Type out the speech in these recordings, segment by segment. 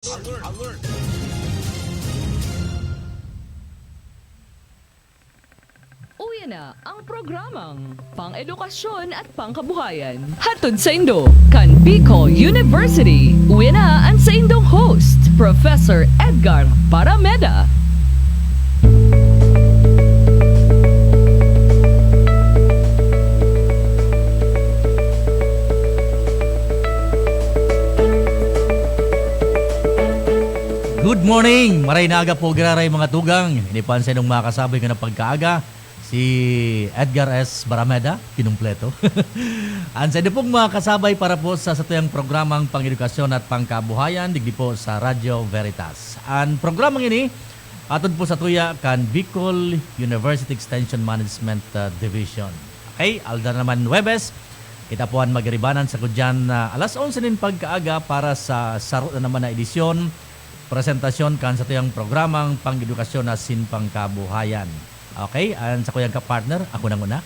Alert! Uwi na ang programang Pang-edukasyon at Pangkabuhayan. Hatod sa Indo, Canbico University. Uwi na ang sa Indong host, Professor Edgar Parameda. Good morning! Maray na aga po giraray mga tugang. Inipansin ng mga kasabay ko na pagkaaga, si Edgar S. Barameda, kinumpleto. Ansa din pong mga kasabay para po sa satuyang programang Pang-edukasyon at Pangkabuhayan, digdi po sa Radyo Veritas. Ang programang ini, atod po sa tuya kan Bicol University Extension Management Division. Okay, alda naman Webes, kita po ang magribanan sa kudyan na alas 11 din pagkaaga para sa saro na naman na edisyon presentasyon kan sa tuyang programang Pang-edukasyon na Pangkabuhayan. Okay, and sa kuyang kapartner, ako nang una.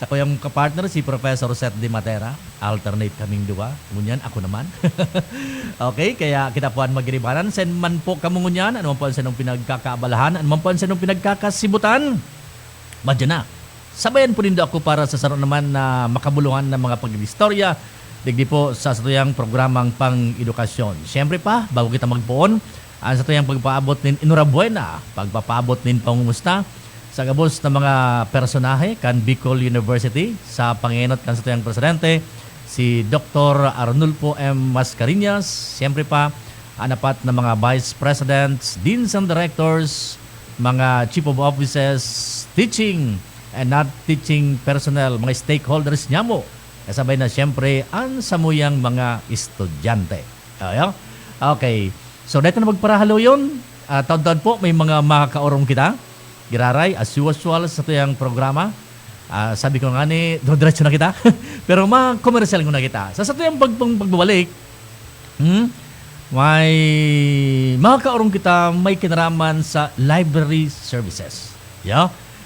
Sa kuyang kapartner, si Professor Seth de Matera. Alternate kaming dua. Ngunyan, ako naman. Okay, kaya kita po ang magribanan. Sen man po kamungunyan, ano man po ang sanong pinagkakaabalahan, ano man po ang sanong pinagkakasibutan. Madya na. Sabayan po nindo ako para sa saro naman na makabuluhan ng mga pag-istorya digdi po sa satuyang programang Pang-edukasyon. Siyempre pa, bago kita magpuon, ang satuyang pagpaabot nin Enhorabuena, pagpapaabot nin pangumusta sa gabos ng mga personahe kan Bicol University sa panginot kan satuyang presidente, si Dr. Arnulfo M. Mascareñas. Siyempre pa, anapat na mga vice presidents, deans and directors, mga chief of offices, teaching and not teaching personnel, mga stakeholders niya mo. Kasabay na siyempre ang samuyang mga estudyante. Okay. So dito na magparahalo yun. Taon-taon po may mga makakaorong kita. Giraray, as usual sa tuyang programa. Sabi ko nga ni, diretso na kita. Pero ma-commercial ko na kita. Sa tuyang pagbabalik, may makakaorong kita may kinaraman sa library services.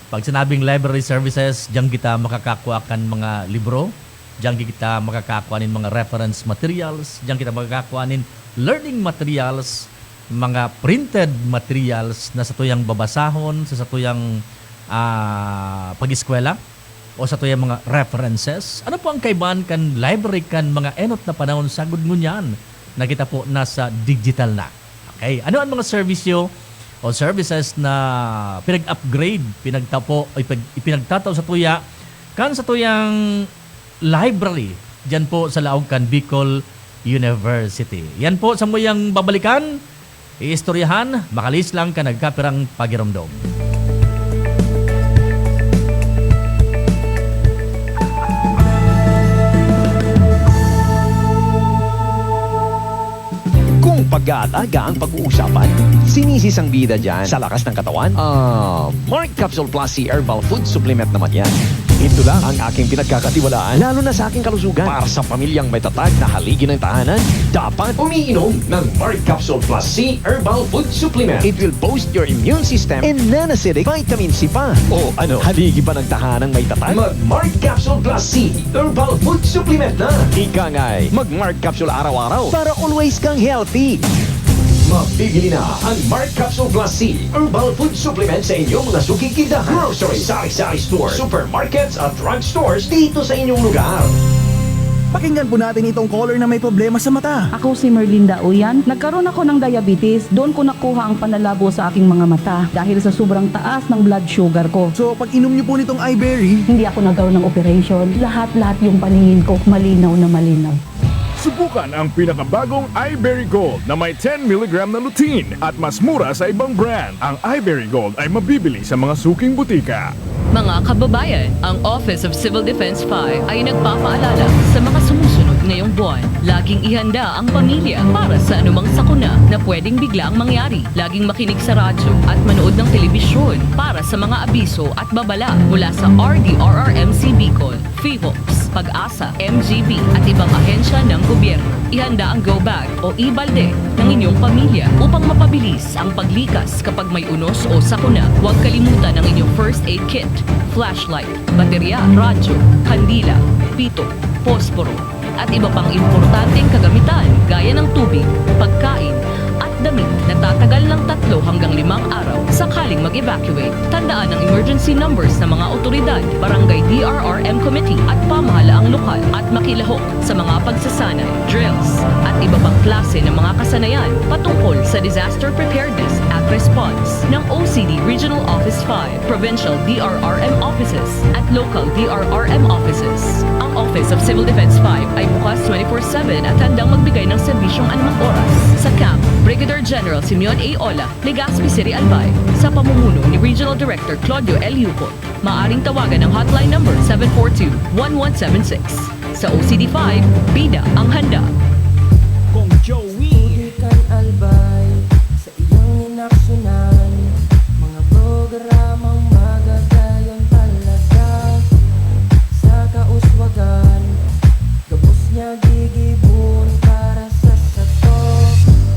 Pag sinabing library services, diyan kita makakakuha kan mga libro. Diyan kita makakakuha nin mga reference materials. Diyan kita makakakuha nin learning materials, mga printed materials na sa tuyang babasahon, sa tuyang pag-eskwela, o sa tuyang mga references. Ano po ang kaibahan kan library kan mga enot na panahon sagud ngunyan na kita po nasa digital na. Okay? Ano ang mga servisyo o services na pinag-upgrade, ipinagtataw sa tuya kan sa tuyang library diyan po sa laog kan Bicol University. Yan po sa muyang babalikan, iistoryahan, makalis lang ka nagkapirang pagiramdom. Kung pag-aataga ang pag-uusapan, sinisis ang bida dyan sa lakas ng katawan? Mark Capsule Plus C Herbal Food Supplement naman yan. Ito lang ang aking pinagkakatiwalaan, lalo na sa aking kalusugan. Para sa pamilyang may tatag na haligi ng tahanan, dapat umiinom ng Mark Capsule Plus C Herbal Food Supplement. It will boost your immune system and non-acidic vitamin C pa. O ano, haligi ba ng tahanang may tatag? Mag-Mark Capsule Plus C Herbal Food Supplement na. Ika nga'y mag-Mark Capsule araw-araw para always kang healthy. Mabibili na ang Mark Capsule Plus C Herbal Food Supplement sa inyong mga suking tindahan, grocery, sari-sari stores, supermarkets at drugstores dito sa inyong lugar. Pakinggan po natin itong caller na may problema sa mata. Ako si Merlinda Uyan. Nagkaroon ako ng diabetes. Doon ko nakuha ang panlalabo sa aking mga mata dahil sa sobrang taas ng blood sugar ko. So pag inom niyo po nitong iBerry, Hindi ako nagkaroon ng operation. Lahat-lahat yung paningin ko malinaw na malinaw. Subukan ang pinakabagong iBerry Gold na may 10 mg na lutein at mas mura sa ibang brand. Ang iBerry Gold ay mabibili sa mga suking butika. Mga kababayan, ang Office of Civil Defense 5 ay nagpapaalala sa mga sumusunod ngayong buwan. Laging ihanda ang pamilya para sa anumang sakuna na pwedeng biglang mangyari. Laging makinig sa radyo at manood ng telebisyon para sa mga abiso at babala mula sa RDRRMC Bicol, FIVOLS, Pag-asa, MGB at ibang ahensya ng gobyerno. Ihanda ang go bag o e-balde ng inyong pamilya upang mapabilis ang paglikas kapag may unos o sakuna. Huwag kalimutan ang inyong first aid kit, flashlight, baterya, radyo, kandila, pito, posporo, at iba pang importanteng kagamitan gaya ng tubig, pagkain, emergency numbers ng mga otoridad, barangay DRRM committee at pamahalaang lokal at makilahok sa mga pagsasanay, drills at iba pang klase ng mga kasanayan patungkol sa disaster preparedness at response ng OCD Regional Office 5, Provincial DRRM offices at local DRRM offices. Ang Office of Civil Defense 5 ay bukas 24/7 at handang magbigay ng serbisyong anumang oras. Sa camp, Brigadier General Simeon A. Ola, Legazpi City, Albay, sa pamumuno ni Regional Director Claudio L. Yuko. Maaring tawagan ang hotline number 742-1176. Sa OCD5, bida ang handa. Kung Joey Tugikan albay sa iyong inaksyonan, mga programang magagayon talaga. Sa kauswagan, gabos niya gigibon para sa sato.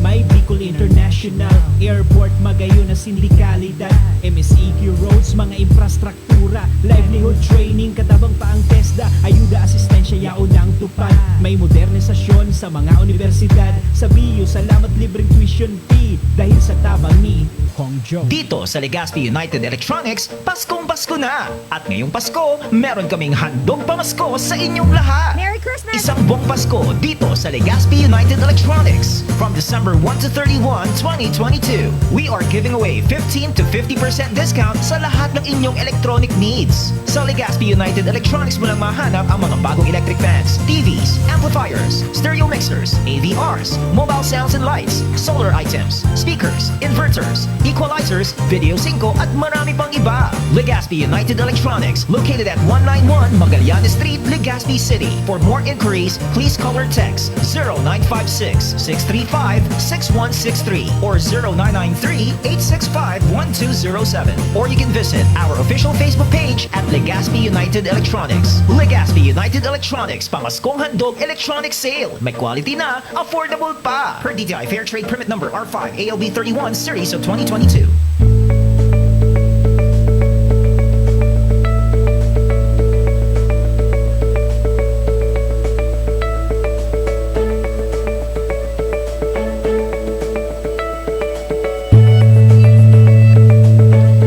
May Bicol International Airport, magayon na sindikalidad, MSEQ roads, mga infrastruktura, livelihood training, katabang pa ang TESDA, ayuda, asistensya, yaon ang tupad. May modernisasyon sa mga universidad, sa BU, salamat libreng tuition fee, dahil sa tabang ni Kong Joe. Dito sa Legazpi United Electronics, Paskong Pasko na! At ngayong Pasko, meron kaming handog pamasko sa inyong lahat! Merry Christmas! Isang buong Pasko dito sa Legazpi United Electronics. From December 1 to 31, 2022, we are giving away 15 to 50% discount sa lahat ng inyong electronic needs. Sa Legazpi United Electronics mo lang mahanap ang mga bagong electric fans, TVs, amplifiers, stereo mixers, AVRs, mobile sounds and lights, solar items, speakers, inverters, equalizers, video 5 at marami pang iba. Legazpi United Electronics, located at 191 Magallanes Street, Legazpi City. For more inquiries, please call or text 0956-635-6163 or 0993-865-1207. Or you can visit our official Facebook page at Legazpi United Electronics. Legazpi United Electronics, pamaskong handog electronic sale. May quality na, affordable pa. Per DTI Fair Trade Permit Number R5 ALB 31 Series of 2022.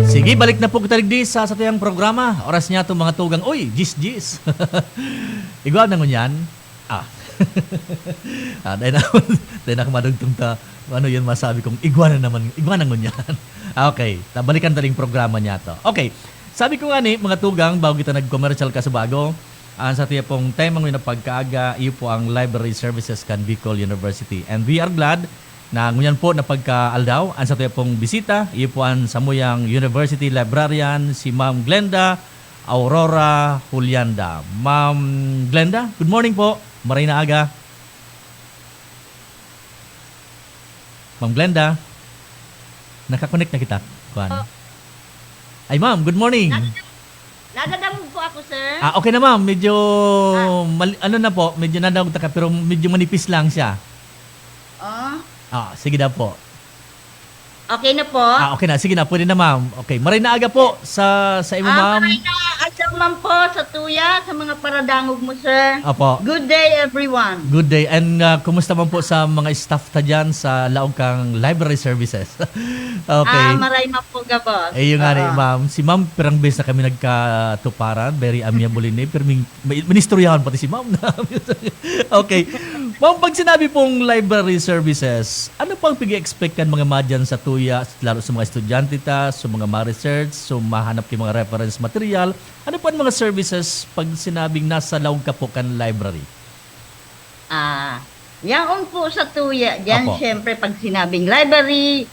Sige, balik na po kita di sa satuyang programa. Oras niya itong mga tugang. Uy, gis. Igual na ngunyan. Dahil na kumadugtong ta. Ano yun masabi kong iguana na ngunyan. Okay, balikan taling programa niya to. Okay, sabi ko nga ni, mga tugang, bago kita nag-commercial ka sa bago, sa tiya pong temang yun na pagkaaga, iyo po ang Library Services kan Bicol University. And we are glad na ngunyan po na pagkaaldaw, ang sa tiya pong bisita, iyo po ang Samuyang University Librarian, si Ma'am Glenda Aurora Julianda. Ma'am Glenda, good morning po. Maray na aga. Ma'am Glenda, nakakonect na kita. Kuan. Ay ma'am, good morning. Nadadamog po ako, sir. Okay na ma'am, medyo ano na po, medyo nadamog ta ka pero medyo manipis lang siya. Sige na po. Okay na po. Okay na, sige na, pwede na ma'am. Okay, maray na aga po sa imo ma'am. Maray na aga man po sa tuya, sa mga paradangog mo, sir. Apo. Good day, everyone. Good day. And kumusta man po sa mga staff ta dyan sa laong kang library services? Okay. Maray na po, gabos. Yung nga ni ma'am. Si ma'am, perang base na kami nagkatuparan. Very amiable ni. Pero ministoryahan pati si ma'am. Okay. Ma'am, pag sinabi pong library services, ano pang pig-expectan mga madyan sa tuya, lalo sa mga estudyante ta, sa mga ma-research, so mahanap kayo mga reference material, ano pa ang mga services pag sinabing nasa laog ka po kan library? Yaon po sa tuya. Diyan, Apo. syempre, pag sinabing library,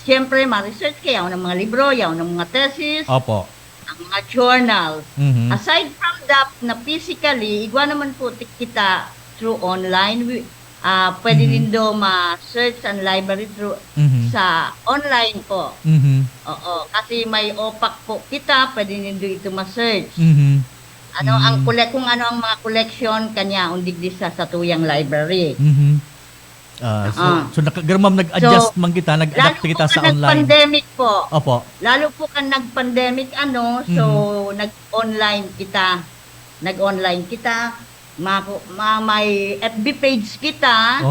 syempre, ma-research kayo ng mga libro, yaon ng mga thesis, Opo. ang mga journal. Mhm. Aside from that, na physically, igwa naman po kita through online. Pwede din do ma-search ang library through sa online po. Mhm. Oo, kasi may OPAC po kita, pwede din do ito ma-search. Mhm. Kung ano ang mga collection kanya undigdi sa tuyang library. Mhm. So ma'am, nag-adjust man kita, nag-adapt kita sa online. Nag-pandemic po. Opo. Lalo po kan nag-pandemic so nag-online kita. May FB page kita.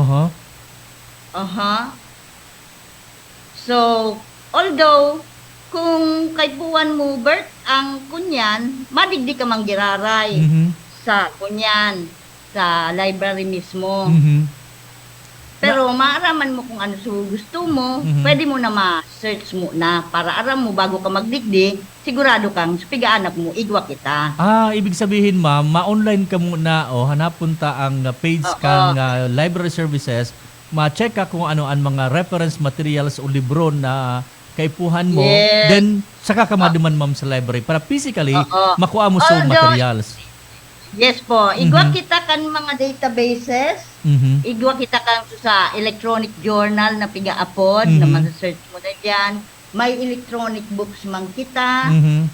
So, although kung kay buwan mo, Bert, ang kunyan, madigdi ka mang giraray Mhm. sa kunyan, sa library mismo. Mhm. Pero maaraman mo kung ano gusto mo, Mhm. pwede mo na ma-search mo na para aram mo bago ka magdigdi, sigurado kang pigaanak mo, igwa kita. Ibig sabihin ma'am, ma-online ka muna o hanapon ta ang page Oo. kang library services, ma-check ka kung ano ang mga reference materials o libro na kaipuhan mo, Yes. then saka ka maduman ma'am sa library para physically Oo. makuha mo sa Although, materials. Yes po, igwa Mhm. kita kan mga databases, Mhm. igwa kita kan sa electronic journal na pigaapod, Mhm. na ma-search mo na dyan. May electronic books man kita. Mhm.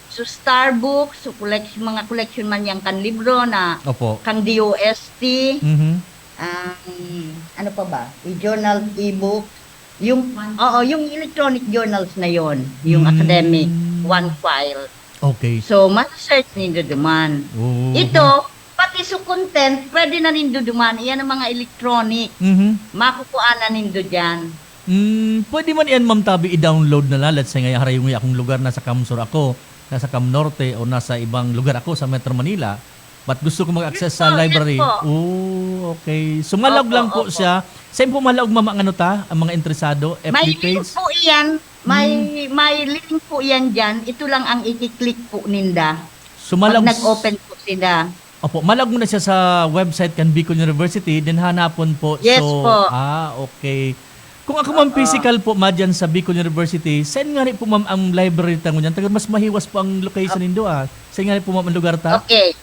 So Starbooks, so mga collection man yang kan libro na Opo. kang DOST, Mhm. ano pa ba? E-journal, e-book, yung electronic journals na yon, yung academic, one file. Okay. So, ma-search nindo duman. Oh. Ito, pati sa content, pwede na nindo duman. Iyan ang mga electronic. Mhm. Makukuha na nindo dyan. Pwede man yan ma'am tabi i-download na lang. Let's say nga harayung akong lugar nasa Kamsur ako, nasa Cam Norte o nasa ibang lugar ako sa Metro Manila. But gusto ko mag-access sa Yes po, library. yes po. Oh, okay. So malog lang po Opo. siya. Saan po malog ma'am ang ano ta? Ang mga interesado? FB May page? link po iyan. May link po iyan dyan. Ito lang ang i-click po ninda. So Pag malog nag-open po sila. Opo, malog mo na siya sa website kan Bicol University, then hanapon po. Yes so, po. Okay. Kung ako ma'am physical po madyan sa Bicol University, saan nga rin po ma'am ang library tango niyan? Tagal mas mahiwas po ang location nindo ah. Saan nga rin po ma'am ang lugar ta? Okay.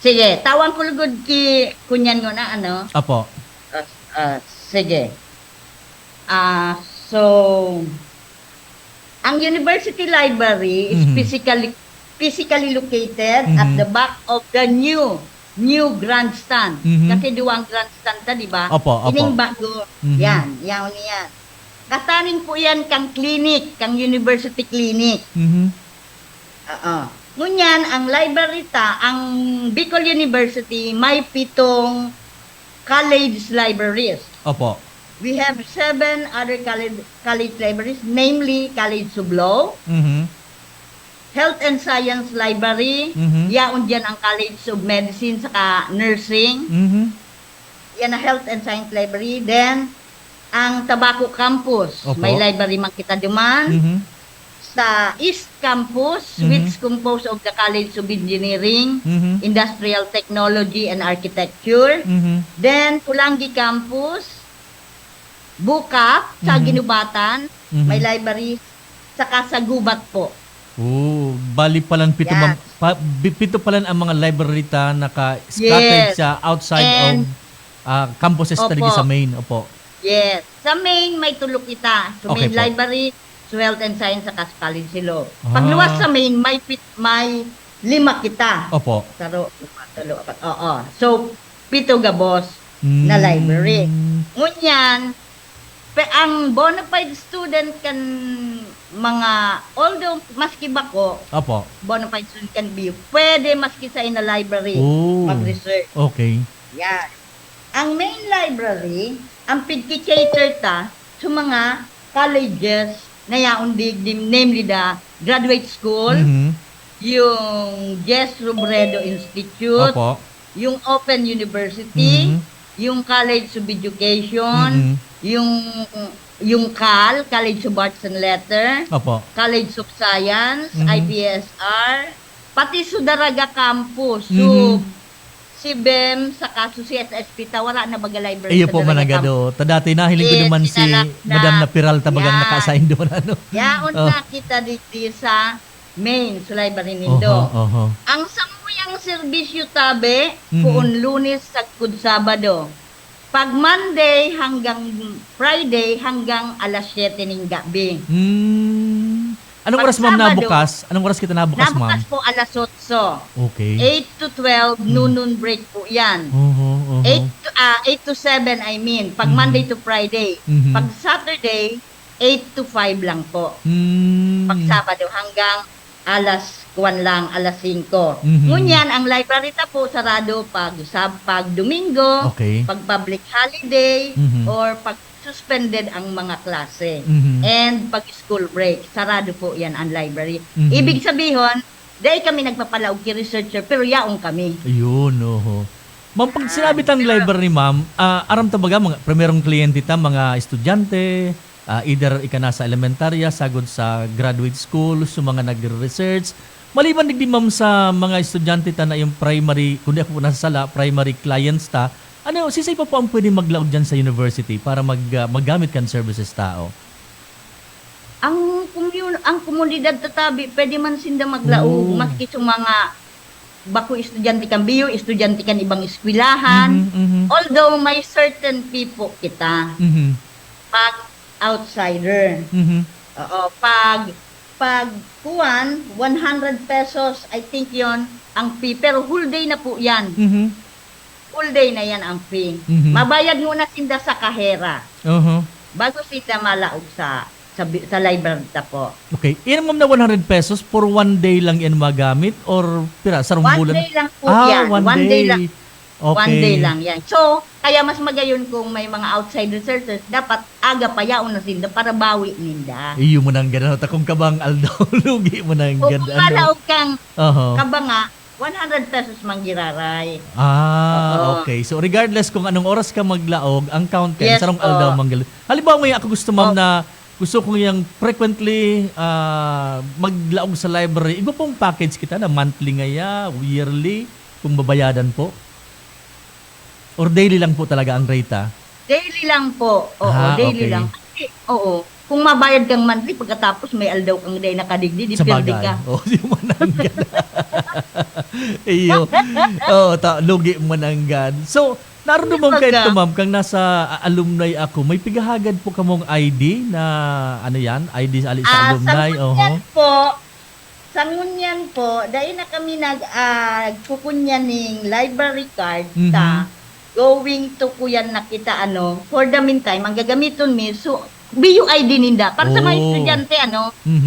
Sige, tawan ko lugod ki kunyan mo na ano. Apo. Sige. So, ang university library is Mhm. physically located Mhm. at the back of the new grandstand. Mhm. Kasi duwang grandstand ta, di ba? Opo, opo. Ining bago. Mhm. Yan. Kataning po yan kang clinic, kang university clinic. Mhm. Oo. Ngunyan, ang library ang Bicol University, may 7 college libraries. Opo. We have 7 other college libraries, namely College of Law, Mhm. Health and Science Library, Mhm. yaon dyan ang College of Medicine saka Nursing, Mhm. yan ang Health and Science Library. Then, ang Tabaco Campus, Opo. may library man kita duman. Mhm. Sa East Campus, Mhm. which composed of the College of Engineering, Mhm. Industrial Technology and Architecture. Mhm. Then, Pulangi Campus, Bukap, sa Mhm. Ginubatan, Mhm. may library, saka sa Gubat po. Oh, bali palan pito Yan. ma'am. Pito palan ang mga library ta naka-scattered Yes. sa outside And- of campuses Opo. talaga sa main. Opo. Yes. Sa main, may tulok kita. Sa Okay main po. library, sa Health and Science, saka sa College of Law. Ah. Pagluwas sa main, may 5 kita. Opo. Taro, 4, 4. Oo. So, 7 gabos na library. Ngunyan, ang bona fide student kan mga, although maski bako, Opo. bona fide student can be, pwede maski sa ina library Oh. mag-research. Okay. Yan. Ang main library, ang pigki-cater ta sa mga colleges na yaon namely the graduate school, Mhm. yung Jess Robredo Institute, Opo. yung Open University, Mhm. yung College of Education, Mhm. yung College of Arts and Letters, Opo. College of Science, Mhm. IPSR, pati Sudaraga Campus. Mhm. So, si BEM, saka si SSP, wala na baga library Iyo sa po Daraga managado. Tadati na hiling ko Yes, naman si sinalak na. Madam na Piral tabagang Yan. naka-assign doon ano. Yaon Oh. na kita dito sa main, sa library nindo. Oho. Ang samuyang serbisyo tabi, Mhm. puon Lunes sa Sabado. Pag Monday hanggang Friday hanggang alas 7 ng gabi. Anong Pag oras ma'am Sabado, nabukas? Anong oras kita nabukas ma'am? Nabukas po alas 8. Okay. 8 to 12, noon break po yan. Oho. 8 to 7, I mean. Pag Mhm. Monday to Friday. Mhm. Pag Saturday, 8 to 5 lang po. Pag Sabado hanggang alas 1 lang, alas 5. Mhm. Ngunyan, ang library ta po sarado pag Domingo, Okay. pag public holiday, Mhm. or pag suspended ang mga klase. Mhm. And pag school break, sarado po yan ang library. Mhm. Ibig sabihin, dahil kami nagpapalaog kay researcher, pero yaong kami. Ayun, oho. Ma'am, pag sinabi tang library, ma'am, aram tabaga mga primerong kliyente ta, mga estudyante, either ika na sa elementarya, sagod sa graduate school, sa mga nagre-research. Maliban digdi ma'am sa mga estudyante ta na yung primary, kundi ako po nasa sala, primary clients ta, ano, sisay pa po ang pwede maglaog dyan sa university para maggamit kan services tao? Ang komunidad tatabi, pwede man sinda maglaog, maski sa mga bako estudyante kan biyo, estudyante kan ibang eskwelahan. Although may certain people kita, pag outsider. Oo, pag kuwan, 100 pesos, I think yon ang fee. Pero whole day na po yan. Full day na yan ang fee. Mabayad muna sinda sa kahera. Bago sinda malaog sa library ta po. Okay. Yan ma'am na 100 pesos for one day lang yan magamit or pira sarong bulan? One day lang po yan. One day lang. Okay. One day lang yan. So, kaya mas magayon kung may mga outside researchers, dapat aga payaon na sinda para bawi ninda. Iyo mo nang gano'n. Takong kabang aldaw, lugi mo nang Kung gano'n. malaog kang kabanga, 100 pesos manggiraray. Okay. So regardless kung anong oras ka maglaog, ang count ka, Yes, sarong po. aldaw manggal. Halimbawa may ako gusto ma'am na gusto kong yung frequently maglaog sa library. Iba pong package kita na monthly ngaya, yearly, kung babayadan po. Or daily lang po talaga ang rate Daily lang po. Oo, daily okay. lang. Kasi, oo. Kung mabayad kang monthly, pagkatapos may aldaw kang day nakadigdi, di sa pirdi bagay. ka. Di mo nanggan. Iyo. Lugi mo nanggan. So, naroon mo kayo ito, ma'am, kang nasa alumni ako, may pigahagad po kamong ID na, ano yan? ID sa alumni? Sa ngunyan po, dahil na kami kukunyan ng library card ta, going to kuyan na kita, for the meantime, ang gagamiton mi, so, BUID ninda. Para sa mga estudyante,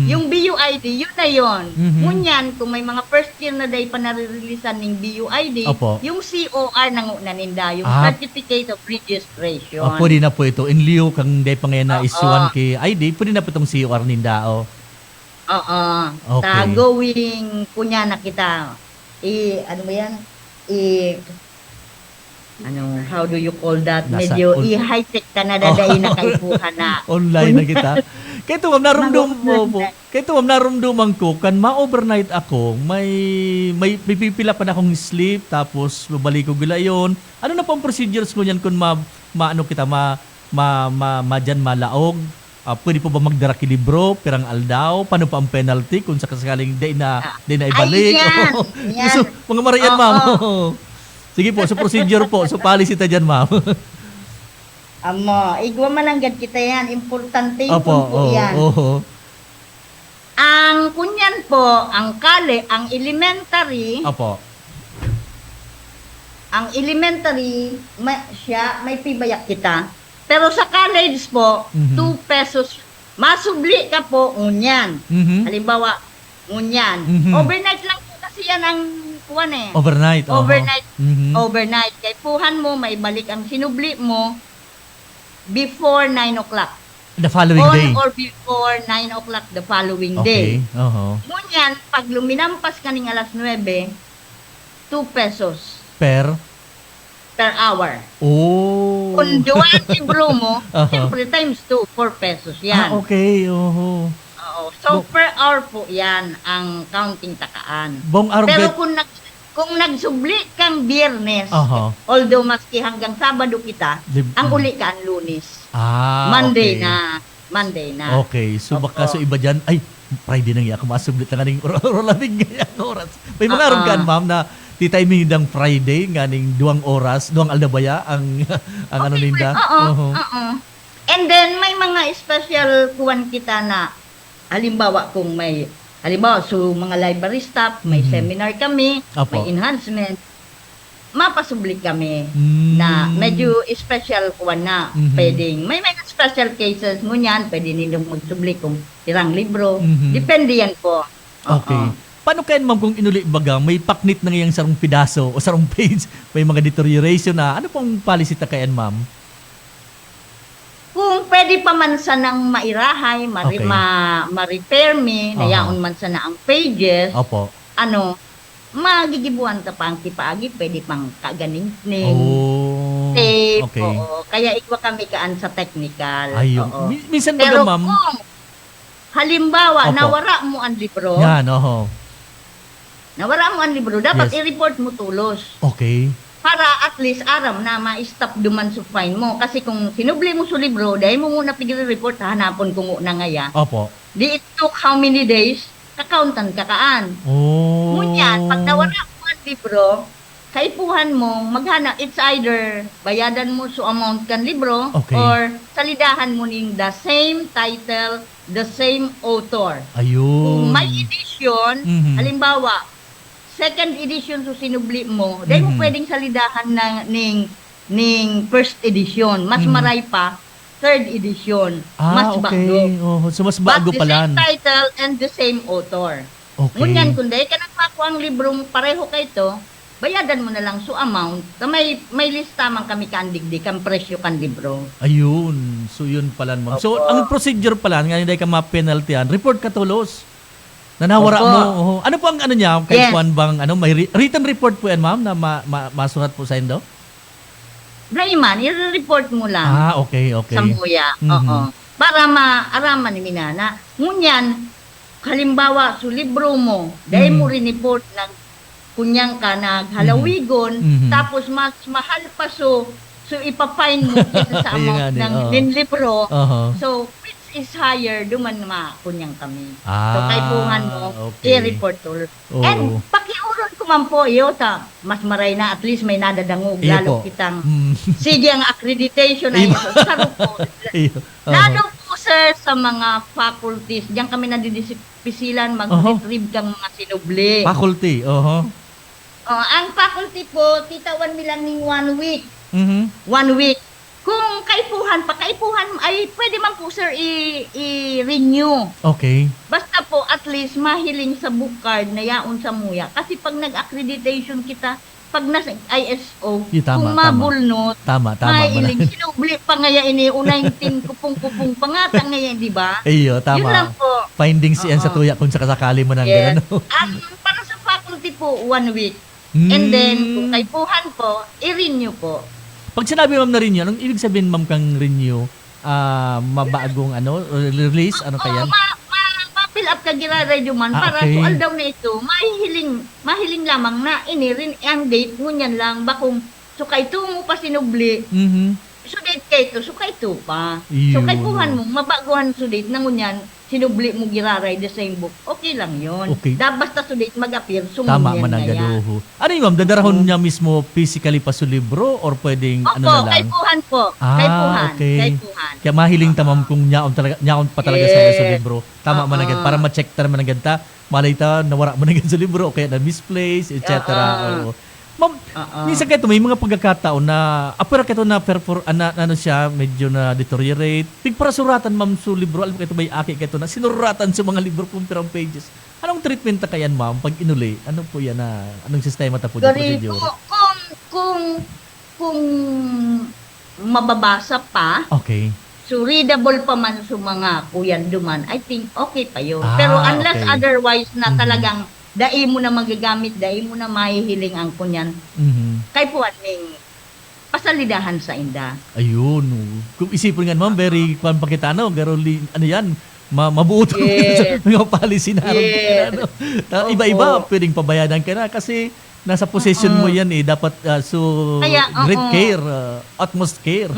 yung BUID, yun na yun. Ngunyan, kung may mga first year na dahil pa narireleasan ng BUID, yung COR na ninda, yung Certificate of Registration. Pwede na po ito. In lieu, kang day pa ngayon na isuan kay ID, pwede na po itong COR ninda. Oo. Okay. Going, kunya na kita. Ano ba yan? How do you call that? Medyo high-tech ka na daday na kaipuhan na. Online na kita. Kaya ito, ma'am, narumduman ko, kan ma-overnight ako, may pipila pa na akong sleep, tapos babalik ko gila yun. Ano na pang procedures ko yan kung dyan malaog? Pwede po ba magdaraki libro, pirang aldaw? Paano pa ang penalty kung sakaling day na ibalik? Yan. So, mga marian, ma'am. Sige po, so procedure po. So policy ta dyan, ma'am. Igwa malanggad kita yan. Importante yung po yan. Ang kunyan po, ang elementary, may pibayak kita. Pero sa college po, 2 pesos. Masubli ka po, ngunyan. Halimbawa, ngunyan. Overnight lang po kasi yan ang kuwan eh. Overnight. Overnight. Kay puhan mo, may balik ang sinubli mo before 9 o'clock. The following day. Or before 9 o'clock the following day. Ngunyan, pag luminampas ka ng alas 9, 2 pesos. Per hour. Kung duwan libro mo, siyempre times 2, 4 pesos yan. Okay. So, per hour po yan ang counting takaan. Pero kung nagsubli kang Biyernes, although maski hanggang Sabado kita, ang uli ka ang Lunes. Monday na. Okay. So, baka so iba dyan, ay, Friday na nga ako masubli na nga ng rolaming ganyan oras. May mga aram ka, ma'am, na timing ng Friday, nga ng 2 oras, 2 aldabaya, ang ano ninda. And then, may mga special kuwan kita na halimbawa kung so mga library staff, may seminar kami, may enhancement, mapasubli kami na medyo special kuwan na pwedeng. May special cases ngunyan, pwede nilang magsubli kung tirang libro. Depende yan po. Okay. Paano kayo, ma'am, kung inuli baga, may paknit na ngayong sarong pidaso o sarong page, may mga deterioration na, ano pong policy ta kayan, ma'am? Kung pwede pa man sa nang mairahay, Okay. ma-repair me, Aha. nayaon man sa na ang pages, Opo. magigibuan ta pa ang tipaagi, pwede pang kaganing-ning. Oh. Tape, Okay. oo. Kaya ikwa kami kaan sa technical. Ayun. Oo. Minsan baga, Pero ma'am. kung halimbawa, Opo. nawara mo ang libro, Yan, oho. dapat Yes. i-report mo tulos. Okay. Para at least aram na ma-stop duman sa fine mo. Kasi kung sinubli mo sa libro, dahil mo muna pigil-report, hanapon kung na ngaya. Opo. Di it took how many days, kakauntan kakaan. Oh. Ngunyan, pag nawala mo ang libro, kaipuhan mo, maghanap, it's either bayadan mo sa amount kan libro, Okay. or salidahan mo ning the same title, the same author. Ayun. Kung may edition, Mhm. halimbawa, second edition so sinubli mo, dahil mo Mhm. pwedeng salidahan na ning first edition. Mas Mhm. maray pa, third edition. okay. Mas bago. Oh, so mas bago But pa the lang. same title and the same author. Okay. Ngunyan, kung dahil ka nagpako ang librong pareho ka ito, bayadan mo na lang so amount na may lista man kami kandigdig ang presyo kan libro. Ayun. So yun pala, ma'am. So Opo. ang procedure pala, nga hindi ka ma-penaltyan, report ka tulos. Nanawara Opo. mo. Oh. Ano po ang ano niya? Kahit Yes. kuwan bang may written report po yan, ma'am, na masurat po sa indo? Brayman, i-report mo lang Okay, okay. sa muya. Mhm. Oo. Para maaraman ni Minana. Ngunyan, halimbawa, sa libro mo, dahil mo rin-report kunyang ka naghalawigon, Mhm. tapos mas mahal pa so ipapain mo kaysa sa Ayun nga amount din, ng oo. libro. Oho. So, which is higher, duman ma kunyang kami. So, Ah, kaipuhan mo, okay. i-report to. Oo. And, pakiuron ko man po, iyo, mas maray na, at least may nadadangog, Iyo lalo po. kitang, Mm. sige ang accreditation na Iyo. ito. Saro po. Iyo. Oho. Lalo po, sir, sa mga faculties, diyan kami nadidisipisilan, mag-retrieve kang mga sinubli. Faculty. Oho. Ang faculty po, titawan nilang ning 1 week. Mhm. 1 week. Kung kaipuhan ay pwede man po sir i-renew. Okay. Basta po at least mahiling sa book card na yaon sa muya. Kasi pag nag-accreditation kita, pag nasa ISO, Tama, kung tama. mabulnot, Tama. mailing, sinubli pa ngaya ini, unayin kupong-kupong pangatang ngayon, di ba? Iyo, Yun lang tama. po. Findings yan sa Oo. tuya kung sakasakali mo ng Yes. gano'n. Para sa faculty po, 1 week. And then, kung kaipuhan po, i-renew po. Pag sinabi ma'am na renew, anong ibig sabihin ma'am kang renew? Mabagong release? Ano kaya? Ma-fill up ka giraray duman para Okay. so aldaw na ito, mahiling lamang na inirin ang date ngunyan lang bakong so kay mo pa sinubli. Mhm. So date kay to, so kay to pa. Yun. So kay puhan mo, mabaguhan so date na ngunyan, sinubli mo giraray the same book. Okay lang yun. Okay. Basta so date mag-appear, Tama sumunyan man na ang yan. gaduho. Ano yun ma'am? Dadarahon niya mismo physically pa sa libro or pwedeng ano na Opo, lang? kay puhan po. Ah, Kay puhan. okay. Kay puhan. Kaya mahiling tamam kung nyaon pa talaga sa libro. Tama man agad. Oo. Para ma-check ta naman agad ta. Malay ta, nawara man agad sa libro o kaya na-misplace, etc. Oo. Ma'am, minsan kayo may mga pagkakataon na apera kayo na ano siya, medyo na deteriorate. Para suratan ma'am sa libro, alam kayo may aki kayo na sinuratan sa mga libro kung pirang pages. Anong treatment ta kayan ma'am pag inuli? Ano po yan na, anong sistema ta po yung Gari, procedure? kung mababasa pa, Okay. so readable pa man sa mga kuyan duman, I think okay pa yun. Ah, Pero unless okay. otherwise na Mhm. talagang dai mo na magagamit, dai mo na mahihiling ang kunyan, Mhm. kay puwan ning pasalidahan sa inda. Ayun. Kung isipin nga ma'am, very kwan pa kita, ano yan, mabuo to Yes. mga policy na Yes. ano. Iba-iba, pwedeng pabayadan ka na kasi nasa possession mo yan dapat Kaya, great oo. care, utmost care.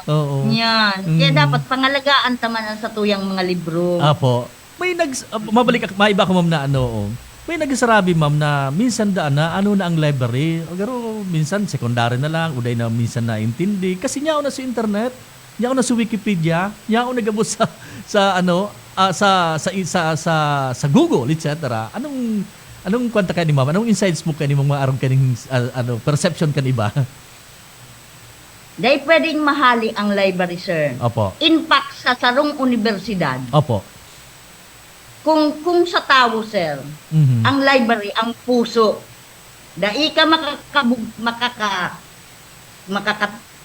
Oo. Yan. Kaya dapat pangalagaan taman sa tuyang mga libro. Apo. May maiba ko ma'am na may nagsarabi ma'am na minsan daan na na ang library, pero minsan secondary na lang, uday na minsan na intindi kasi niya na sa internet, niya na sa Wikipedia, niya na gabos sa Google, etc. Anong kwenta ka ni ma'am? Anong insights mo kaning mga aron kaning perception kan iba? Dahil pwedeng mahali ang library, sir. Opo. In fact, sa sarong universidad, Opo. kung sa tao, sir, Mhm. ang library, ang puso, dahil ka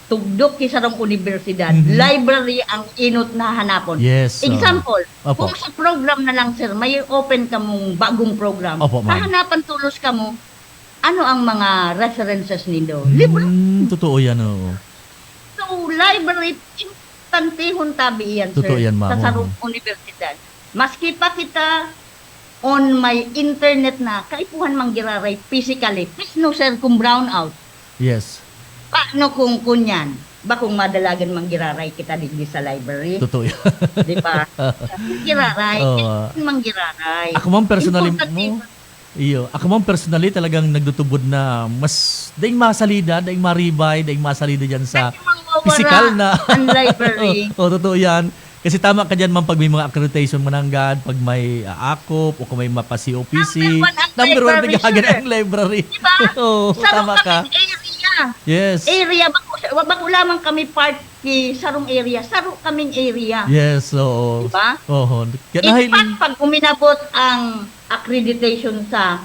tugdok kisa rong universidad, library ang inot na hanapon. Yes, Example, opo. kung sa program na lang sir, may open ka mong bagong program, Opo, ma'am. hahanapan tulos ka mo, ano ang mga references nindo? Libro. Totoo yan, oo. So, library, importantehon tabi yan, Totoo sir, yan, ma'am. sa sarong universidad. Maski pa kita on my internet na, kaipuhan mang giraray physically, please no sir, kung brown out, Yes, paano kung kunyan? Ba kung madalagan mang giraray kita digdi sa library? totoo yan. Di ba? Giraray, Oo. mang giraray. Ako ma'am, personally Importante- Ako ma'am, personally talagang nagdutubod na mas daing masalida, daing maribay, daing masalida dyan sa mawawala physical na. ang library. Oo, totoo yan. Kasi tama ka dyan ma'am, pag may mga accreditation mananggad, pag may AACOP, o kung may mapa-COPC, Number one ang library, naghagan sir. ang library. Diba? Oo, Sarong tama ka. kaming area. Yes. Area, bako lamang kami part ki sarong area, sarong kaming area. Yes, oo. Diba? Oo. Kaya In dahil, fact, pag uminabot ang accreditation sa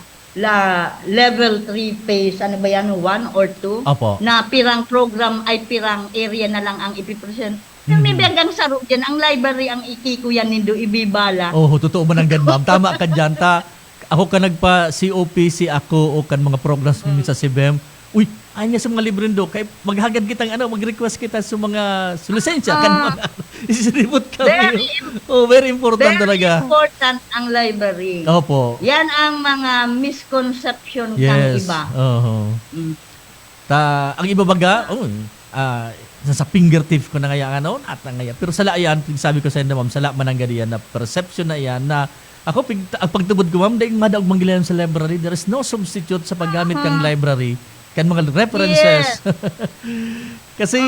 level 3 phase, ano ba yan, 1 or 2, Opo. na pirang program ay pirang area na lang ang ipipresent. May hanggang saro dyan, ang library ang ikikuyan nindo ibibala. oh, totoo man ang gan ma'am. Tama ka dyan. Ako ka nagpa-COPC ako o kan mga programs mo sa CBM. Uy, anya sa mga libre do kay maghagad kitang mag-request kita sa mga lisensya kan mga isiribot kami. Very important talaga. Very important ang library. Opo. Yan ang mga misconception ng Yes. iba. Oo. Mm. Ang iba baga, sa fingertip ko na nga ano, at nga yan. Pero sala yan, sabi ko sa inyo ma'am, sala man ang ganyan na perception na yan na ako, ang pagtubod ko ma'am, dahil madaog manggilan sa library, there is no substitute sa paggamit kang library, kan mga references. Kasi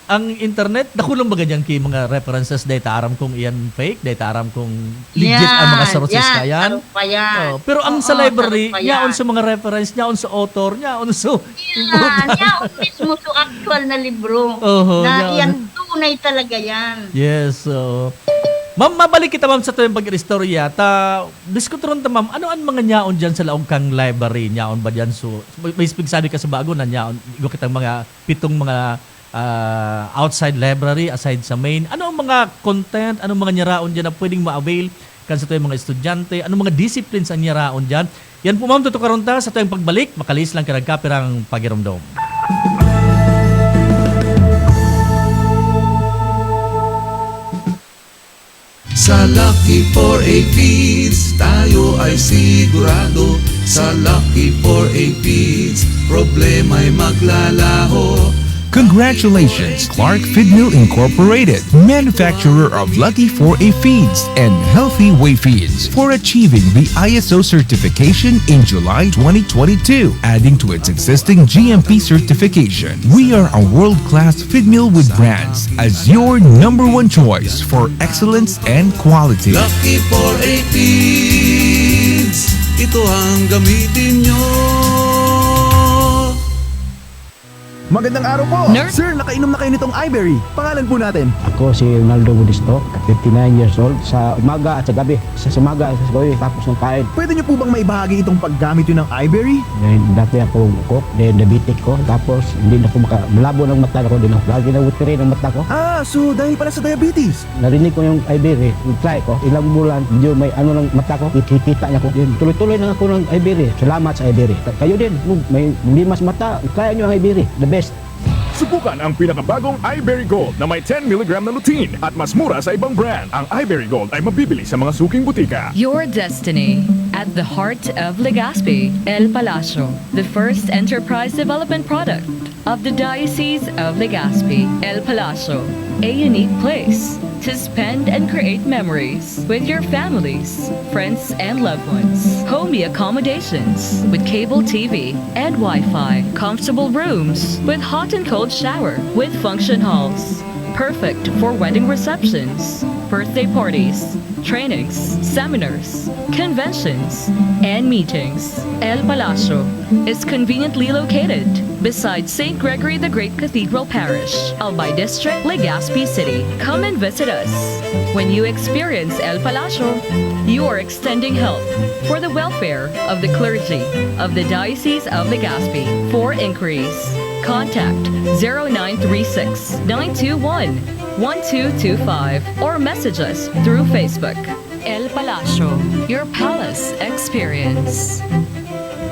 ang internet, nakulong ba ganyan kay mga references, dahil aram kong iyan fake, dahil aram kong legit ang mga sources kayan. Pero ang sa library, yaon sa mga reference, yaon sa author, yaon sa Yan mismo sa actual na libro. Na yan tunay talaga yan. Yes. Ma'am, mabalik kita ma'am sa tuyong pag-istorya. Diskutron ta ma'am, ano ang mga nyaon dyan sa laong kang library? Nyaon ba dyan? So, may sabi ka sa bago na nyaon. Igo kitang mga pitong mga outside library aside sa main. Ano ang mga content, ano mga nyaraon dyan na pwedeng ma-avail kan sa tuyong mga estudyante? Ano mga disciplines ang nyaraon dyan? Yan po ma'am, tutukaron ta sa tuyong pagbalik. Makalis lang ka nagkapirang pagiramdom. Sa Lucky 4A Feeds, tayo ay sigurado. Sa Lucky 4A Feeds, problema'y maglalaho. Congratulations, Clark Feed Mill Incorporated, manufacturer of Lucky 4A Feeds and Healthy Way Feeds, for achieving the ISO certification in July 2022, adding to its existing GMP certification. We are a world-class feed mill with brands as your number one choice for excellence and quality. Lucky 4A Feeds, ito ang gamitin nyo. Magandang araw po! Sir, nakainom na kayo nitong iBerry. Pangalan po natin? Ako si Ronaldo Budisto, 59 years old. Sa umaga at sa gabi. Sa umaga at sa gabi, tapos ng kain. Pwede niyo po bang maibahagi itong paggamit yun ng iBerry? Dati ako cook, diabetic ko. Tapos hindi na ako malabo ng mata ko. Lagi na wutiri ng mata ko. So dahil pala sa diabetes? Narinig ko yung iBerry. Try ko. Ilang bulan, medyo may ano ng mata ko. Ikikita niya ko. Tuloy-tuloy na ako ng iBerry. Salamat sa iBerry. Kayo din, may limas mata. Try nyo ang iBerry. The best. Subukan ang pinakabagong iBerry Gold na may 10 mg na lutein at mas mura sa ibang brand. Ang iBerry Gold ay mabibili sa mga suking butika. Your destiny at the heart of Legazpi, El Palacio, the first enterprise development product of the Diocese of Legazpi, El Palacio, a unique place to spend and create memories with your families, friends, and loved ones. Homey accommodations with cable TV and Wi-Fi, comfortable rooms with hot and cold shower with function halls. Perfect for wedding receptions, birthday parties, trainings, seminars, conventions, and meetings. El Palacio is conveniently located beside St. Gregory the Great Cathedral Parish, Albay District, Legazpi City. Come and visit us. When you experience El Palacio, you are extending help for the welfare of the clergy of the Diocese of Legazpi. For inquiries, Contact 0936-921-1225 or message us through Facebook. El Palacio, your palace experience.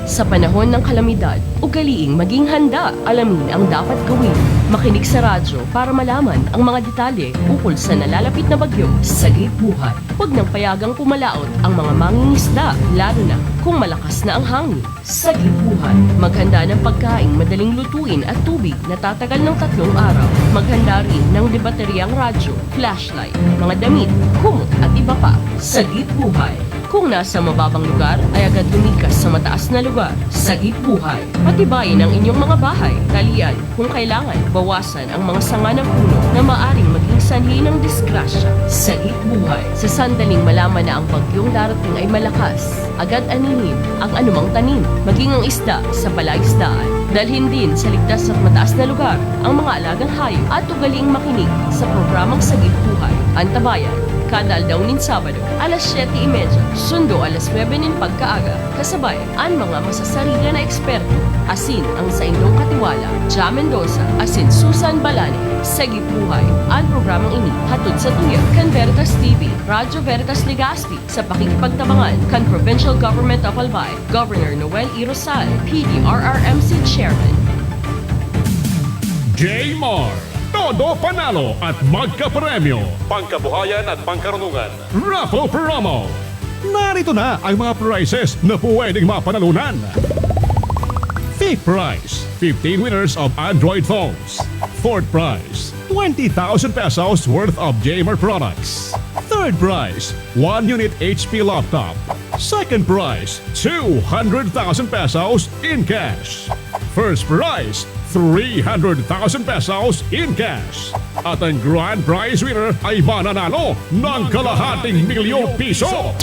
Sa panahon ng kalamidad, ugaliing maging handa, alamin ang dapat gawin. Makinig sa radyo para malaman ang mga detalye ukol sa nalalapit na bagyo. Sagip buhay. Huwag nang payagang pumalaot ang mga mangingisda, lalo na kung malakas na ang hangin. Sagip buhay. Maghanda ng pagkaing madaling lutuin at tubig na tatagal ng 3 araw. Maghanda rin ng debateryang radyo, flashlight, mga damit, kumot at iba pa. Sagip buhay. Kung nasa mababang lugar, ay agad lumikas sa mataas na lugar. Sagip buhay. Patibayin ang inyong mga bahay. Talian, kung kailangan, bawasan ang mga sanga ng puno na maaring maging sanhi ng disgrasya. Sagip buhay. Sa sandaling malaman na ang bagyong darating ay malakas, agad anihin ang anumang tanim, maging ang isda sa palaisdaan. Dalhin din sa ligtas at mataas na lugar ang mga alagang hayop at ugaling makinig sa programang Sagip Buhay. Antabayan, kada aldawnin Sabado, alas 7:30, sundo alas 9 nin pagkaaga, kasabay ang mga masasarili na eksperto, asin ang sa inyong katiwala, Ja Mendoza, asin Susan Balane, Sagip Buhay. Ang programang ini hatod sa tuya kan Veritas TV, Radyo Veritas Legazpi, sa pakikipagtabangan kan Provincial Government of Albay, Governor Noel E. Rosal, PDRRMC Chairman. J-Mar, todo panalo at magkapremyo. Pangkabuhayan at pangkarunungan. Raffle promo. Narito na ang mga prizes na pwedeng mapanalunan. Fifth prize, 15 winners of Android phones. Fourth prize, 20,000 pesos worth of J-Mar products. Third prize, 1 unit HP laptop. Second prize, 200,000 pesos in cash. First prize, 300,000 pesos in cash. At ang grand prize winner ay mananalo ng kalahating milyong piso.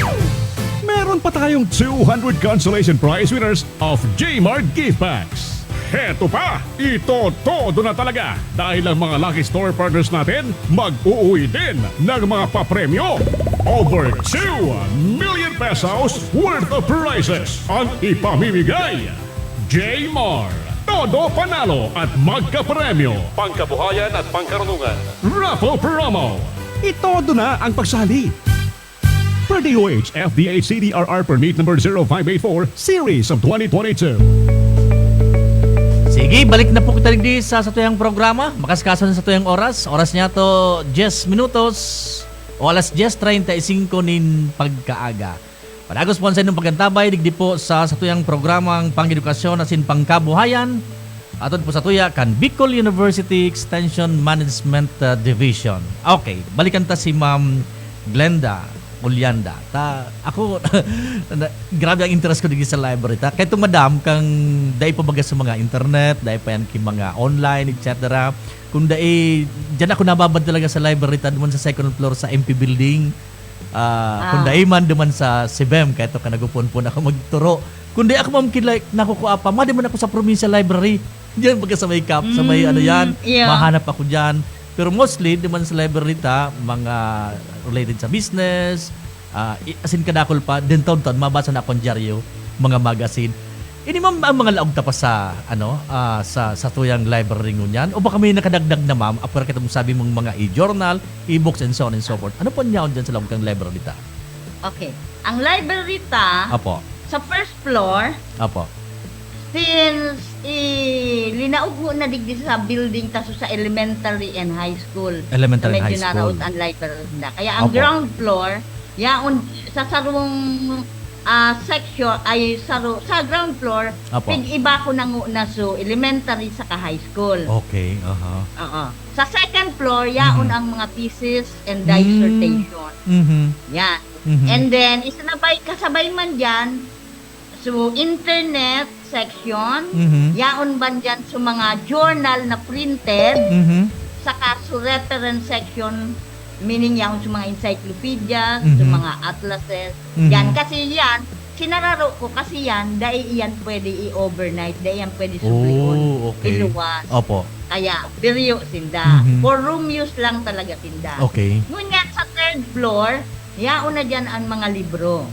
Meron pa tayong 200 consolation prize winners of J-Mart gift packs. Heto pa, ito todo na talaga dahil ang mga Lucky Store partners natin mag-uuwi din ng mga papremyo. Over 2 million pesos worth of prizes ang ipamimigay. J-Mart, todo panalo at magkapremyo. Pangkabuhayan at pangkarunungan. Raffle promo. Itodo na ang pagsali. Per DOH, FDA CDRR Permit number 0584, Series of 2022. Sige, balik na po kita digdi sa tuyang programa. Makaskasan sa tuyang oras. Oras niya to 10 minutos o alas 10:35 nin pagkaaga. Panagos po sa inyong pagkantabay, digdi po sa tuyang programang pang-edukasyon asin pangkabuhayan. Atod po sa tuya kan Bicol University Extension Management Division. Okay, balikan ta si Ma'am Glenda Ulyanda. Ako, grabe ang interest ko dito sa library. Kaya itong madam, kang dahil pa baga sa mga internet, dahil pa yan kay mga online, etc. Kung dahil, dyan ako nababad talaga sa library, duman sa second floor sa MP Building. Kung dahil man duman sa CBEM, kaya ito ka nagupon-pon ako magturo. Kung dahil ako mamkilay, nakukuha pa, madi man ako sa provincial library. Diyan baga sa may cap, sa may ano yan, mahanap ako dyan. Pero mostly, naman sa library mga related sa business, asin kadakol pa, din taon-taon, mabasa na akong dyaryo, mga magazine. Ini ma'am, ang mga laog pa sa, sa tuyang library ngunyan? O baka may nakadagdag na ma'am, apura kita mong sabi mong mga e-journal, e-books, and so on and so forth. Ano po niya dyan sa laog kang library ta? Okay. Ang library ta, Apo. sa first floor, Apo. since linaog mo na digdi sa building taso sa elementary and high school. Elementary and high medyo school. naraot ang library na. Kaya ang Opo. ground floor, yaon sa sarong section ay sa ground floor, Opo. pig-iba ko nang na so elementary sa high school. Okay, Oo. Sa second floor, yaon ang mga thesis and dissertation. Yan. And then, kasabay man dyan, so internet section, yaon ban dyan sa mga journal na printed, saka sa reference section, meaning yaon sa mga encyclopedia, sa mga atlases, yan. Kasi yan, sinararo ko kasi yan, dahil yan pwede i-overnight, dahil yan pwede sublion, iluwas. Opo. Kaya, biriyo sinda. For room use lang talaga sinda. Okay. Ngunyan sa third floor, yaon na dyan ang mga libro.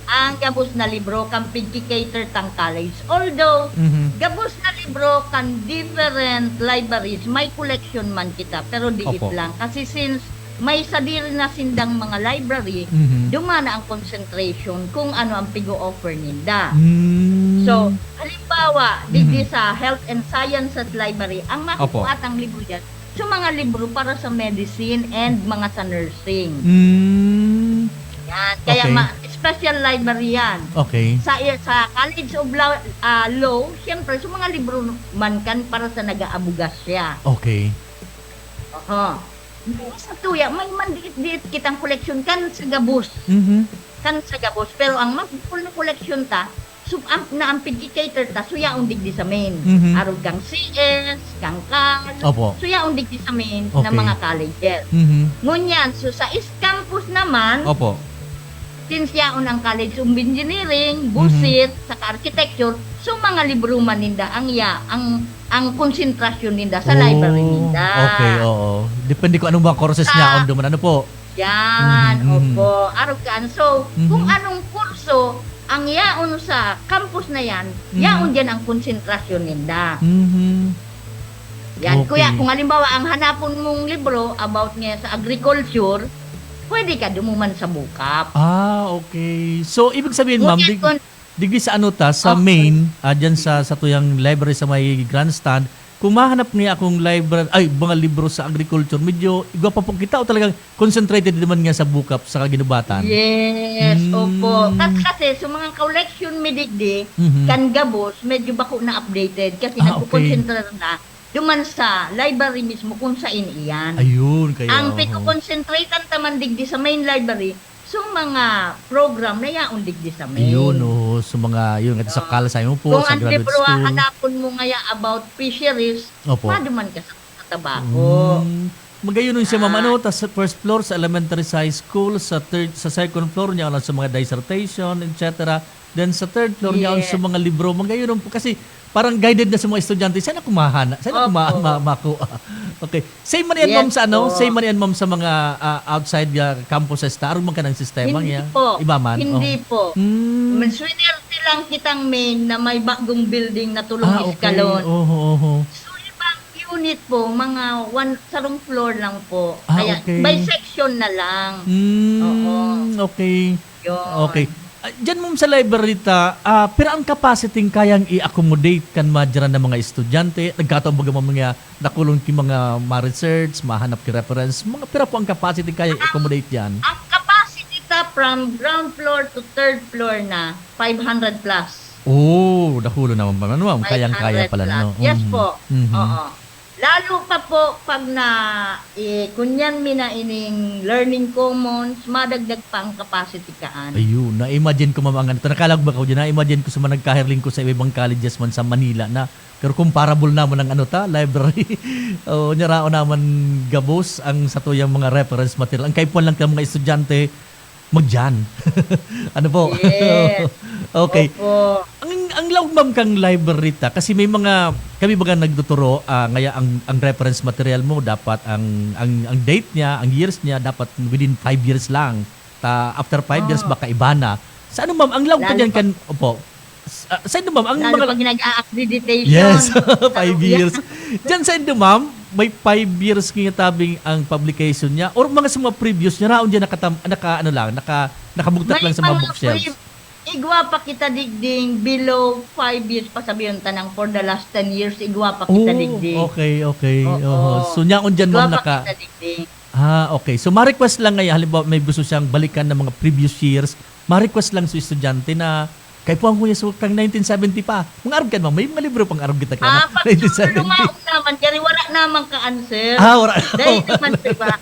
ang gabos na libro kan pigki-cater tang college. Although, gabos na libro kan different libraries, may collection man kita, pero diit Opo. lang. Kasi since may sadiri na sindang mga library, dumana ang concentration kung ano ang pigo-offer ninda. So, halimbawa, digdi sa Health and Sciences Library, ang makukuha ang libro yan, so mga libro para sa medicine and mga sa nursing. Yan. Kaya special library yan. Okay. Sa College of Law, siyempre, so mga libro man kan para sa nag-aabugas siya. Okay. Sa tuya, may mandiit-diit kitang collection kan sa gabos. Kan sa gabos. Pero ang full na collection ta, na ang pigki-cater ta, suya undig di sa main. Araw kang CS, kang CAL, Opo. suya undig di sa main Okay. na mga colleges. Ngunyan, so sa East Campus naman, Opo. since yaon ang College of Engineering, Busit, sa architecture, so mga libro man ninda ang konsentrasyon ninda sa library ninda. Okay, oo. Depende ko anong mga courses niya on duman. Ano po? Yan, opo. Arugan. So, kung anong kurso ang yaon sa campus na yan, yaon dyan ang konsentrasyon ninda. Yan. Okay. Kuya, kung halimbawa ang hanapon mong libro about nga sa agriculture, pwede ka dumuman sa bukap. Okay. So, ibig sabihin, ma'am, Ngunit digdi sa ano ta, sa main, dyan sa tuyang library sa may grandstand, kung mahanap niya akong library, mga libro sa agriculture, medyo igwa pa po kita o talagang concentrated naman nga sa bukap sa ginubatan? Yes, opo. Kasi sa mga collection medigdi, kan gabos, medyo bako na updated kasi nagkukonsentrate na duman sa library mismo kung saan iyan. Ayun, kaya. Ang piko-concentrate taman digdi sa main library, so mga program na yaon digdi sa main. Ayun, so mga, yun, sa kalasay mo po, Kung sa ang graduate libro school. hanapon mo ngaya about fisheries, Opo. maduman ka sa tabako. Magayon nun siya, ma'am, ano, sa first floor sa elementary sa high school, sa second floor niya, sa mga dissertation, etc. Then sa third floor niya, sa mga libro, magayon nun po, kasi parang guided na sa mga estudyante, sana kumahana, sana makuha. Okay. Same man yan, ma'am, sa ano? Same man yan, ma'am, sa mga outside campuses, tarong man ka ng sistema niya? Iba man? Hindi po. Swinerte lang kitang main na may bagong building na tulong iskalon. So, ibang unit po, mga sarong floor lang po. Kaya, by section na lang. Okay. Yun. Okay. Diyan mo sa library ta, pero ang capacity kayang i-accommodate kan madyaran ng mga estudyante, nagkataon baga mga nakulong ki mga ma-research, mahanap ki reference, mga pero po ang capacity kayang i-accommodate yan? Ang capacity ta from ground floor to third floor na 500 plus. Nakulo naman pa. Ano ma'am? Kayang-kaya pala. No? Yes po. Oo. Lalo pa po pag kunyan mina ining learning commons, madagdag pa ang capacity kaan. Ayun, na-imagine ko ma'am ang ganito. Nakalag ba ko dyan? Na-imagine ko sa mga nagkahirling ko sa ibang colleges man sa Manila na pero comparable naman ng library. Nyarao naman gabos ang satuyang mga reference material. Ang kaipuan lang ng mga estudyante, magdyan. Ano po? Yes. Okay. Opo. Ang lawag ma'am kang library ta kasi may mga kami baga nagtuturo ngaya ang reference material mo dapat ang date niya, ang years niya dapat within 5 years lang. After 5 years baka iba na. Sa ano ma'am ang lawag pa diyan kan sa ano ma'am ang mga pag nag-accreditation. Yes, 5 years. Diyan sa ano ma'am may 5 years tabing ang publication niya or mga sa mga previous niya raon diyan nakabugtak lang sa mga bookshelves. Igwa pa kita digding below 5 years pa sabihin tanang for the last 10 years igwa pa kita digding. Okay. So nyaon diyan ma'am okay. So ma-request lang ngayon halimbawa may gusto siyang balikan ng mga previous years, ma-request lang sa estudyante na kay po ang kuya so kang 1970 pa. Mga arog kan ma'am, may mga libro pang arog kita ka. 1970. Lumaong naman kaya wala naman ka answer. Wala. Dahil naman diba?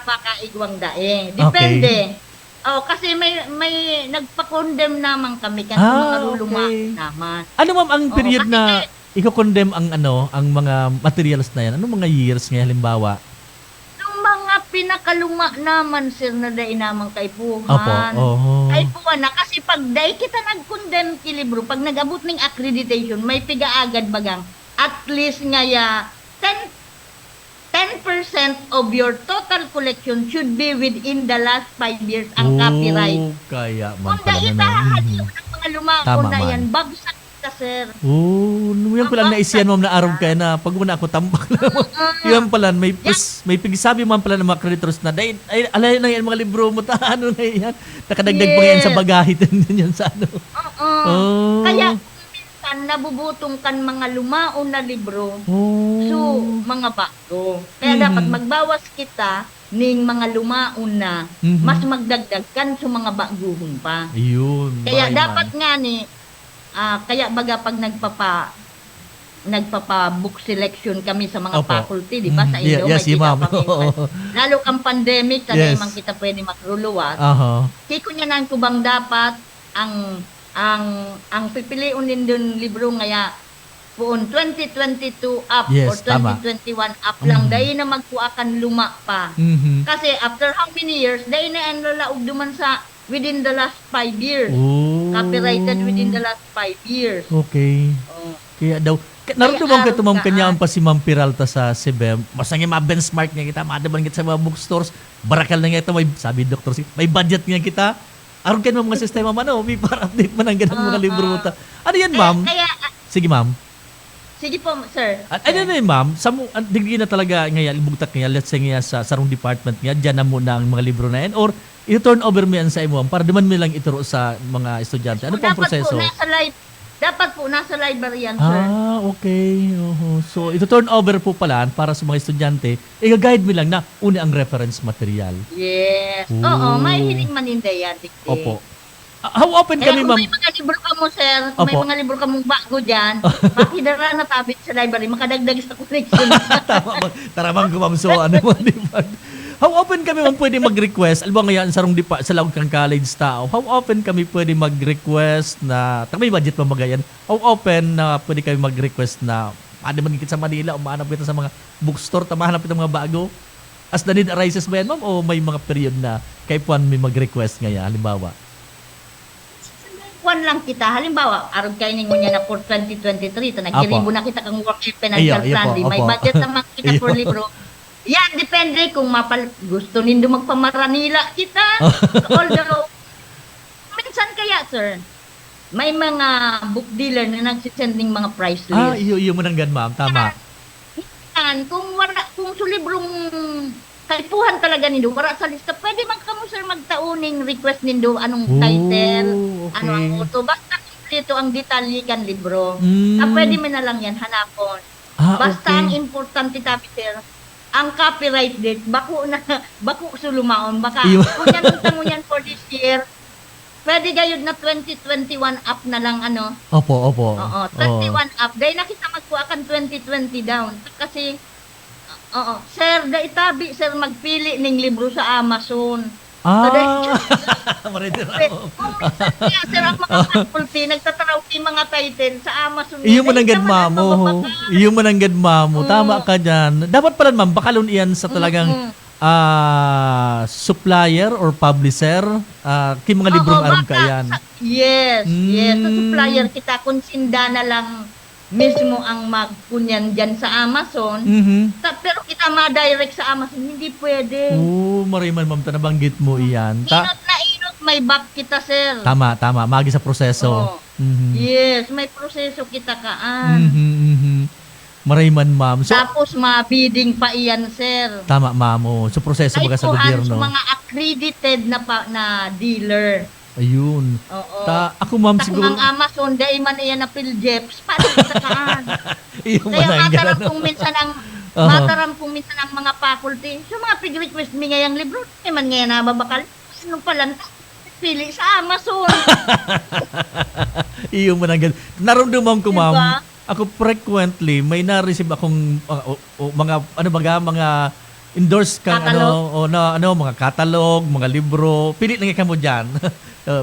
Baka igwang daing. Depende. Kasi may nagpa-condemn naman kami kasi mga lulumaong naman. Ano ma'am ang period na i-condemn ang mga materials na yan? Ano mga years ngayon halimbawa? Yung mga pinakaluma naman sir na dahil naman kaipuhan. Kaipuhan na kasi pag dahil kita nag-condemn ki libro, pag nag-abot ng accreditation, may piga agad bagang at least ngaya 10 of your total collection should be within the last 5 years ang copyright. Kaya man Kung pala dahil naman. ng mga lumaon Tama na man. yan, bagsak ka, sir. Yan pala naisiyan mo na araw kaya na pag una ako tambak na mo. Yan pala, may pigsabi man pala ng mga creditors na, ay, alay na yan mga libro mo, ano na yan. Nakadagdag pa yan sa bagahe din yan sa ano. Kaya, minsan, nabubutong kan mga lumaon na libro. So, mga bago. Kaya dapat magbawas kita ning mga lumaon na, mas magdagdag kan sa mga baguhon pa. Ayun. Kaya dapat nga ni, kaya baga pag nagpapa book selection kami sa mga faculty, di ba? Sa Indo, yes, may ma'am. lalo kang pandemic, sana Yes. man kita pwede magruluwas. Aha. Kiko niya nang kubang dapat ang pipiliun din dun libro ngaya puon 2022 up Yes, or 2021 up lang dahil na magkuakan luma pa. Kasi after how many years, dahil na ang lalaog duman sa within the last 5 years. Copyrighted within the last 5 years. Okay. Kaya daw, narutumang ka tumam kanyaan pa si Ma'am Peralta sa CBEM. Basta nga ma-benchmark nga kita, madaban kita sa mga bookstores, barakal na nga ito, may, sabi Dr. may budget nga kita. Aron kayo mga sistema man, may para update man ang ganang mga libro mo ta. Ano yan, ma'am? Sige, ma'am. Sige po, sir. Ano na yun, ma'am? Sa degree na talaga ngayon, bugtak nga, let's say nga sa sarong department nga, dyan na muna ang mga libro na yan, or i-turn over mo yan sa imo, para duman mo lang ituro sa mga estudyante. Ano po ang proseso? Dapat po, nasa library yan, sir. Okay. So, ito turn over po pala para sa mga estudyante, i-guide mo lang na una ang reference material. Yes. Oo, may hiling maninda yan. Opo. How open kami, ma'am? Kung may mga libro ka mo, sir, kung may mga libro ka mong bago dyan, makidara na tabit sa library, makadagdag sa collection. Tara, ma'am, so ano mo, di ba? How often kami man pwede mag-request? Alam mo ngayon, sa lawag kang college tao, how often kami pwede mag-request na, may budget pa magayan, how often na pwede kami mag-request na, ano man sa Manila, o mahanap kita sa mga bookstore, mahanap kita mga bago? As the need arises ba yan, ma'am? O may mga period na kay Puan may mag-request ngayon, halimbawa? Kuan lang kita, halimbawa, arog kayo ninyo niya na for 2023, nagkiribo na kita kang work financial plan, may budget naman kita for libro. Yan, depende kung gusto nindo magpamaranila kita. Although, minsan kaya, sir, may mga book dealer na nagsisending mga price list. Iyo mo nang gan, ma'am. Tama. Yan, kung sulibrong kaipuhan talaga nindo, para sa lista, pwede kamo, sir, magtauning request nindo, anong title, ano ang auto. Basta dito ang detalye kan libro. Pwede mo na lang yan hanapon. Basta ang importante tabi, sir, ang copyright date, bako sulumaon. Baka, kung yan for this year, pwede gayod na 2021 up na lang, ano? Opo. Oo, 21 up. Dahil nakita magkuakan 2020 down. Kasi, sir, itabi, sir, magpili ng libro sa Amazon. Sir, ang mga faculty, nagtataraw yung mga title sa Amazon. Iyo mo nang gad, ma'am. Iyo mo nang gad, ma'am. Tama ka dyan. Dapat pala, ma'am, bakalon iyan sa talagang supplier or publisher. Kaya mga librong aram ka yan. Yes. Sa supplier kita, kung sinda na lang mismo ang magkunyan dyan sa Amazon. Pero kita ma-direct sa Amazon, hindi pwede. Mariman, ma'am, nabanggit mo iyan. Inot na inot, may back kita, sir. Tama. Magi sa proseso. Yes, may proseso kita kaan. Mariman, ma'am. So, tapos ma-bidding pa iyan, sir. Tama, ma'am. So, proseso baga sa gobyerno. Sa mga accredited na dealer. Ayun. Ako, ma'am, siguro. Kung ang Amazon, dahil man iyan na Philjeps, paano kita kaan? Kaya mataram kung minsan ang mga faculty. So, mga pig-request mi ngayang libro, man ngayon nababakal. Ano pala, pili sa Amazon. Iyo mo nang ganun. Naramdaman ko, ma'am. Ako frequently may na-receive akong mga endorse kang mga catalog, mga libro. Pili lang mo diyan.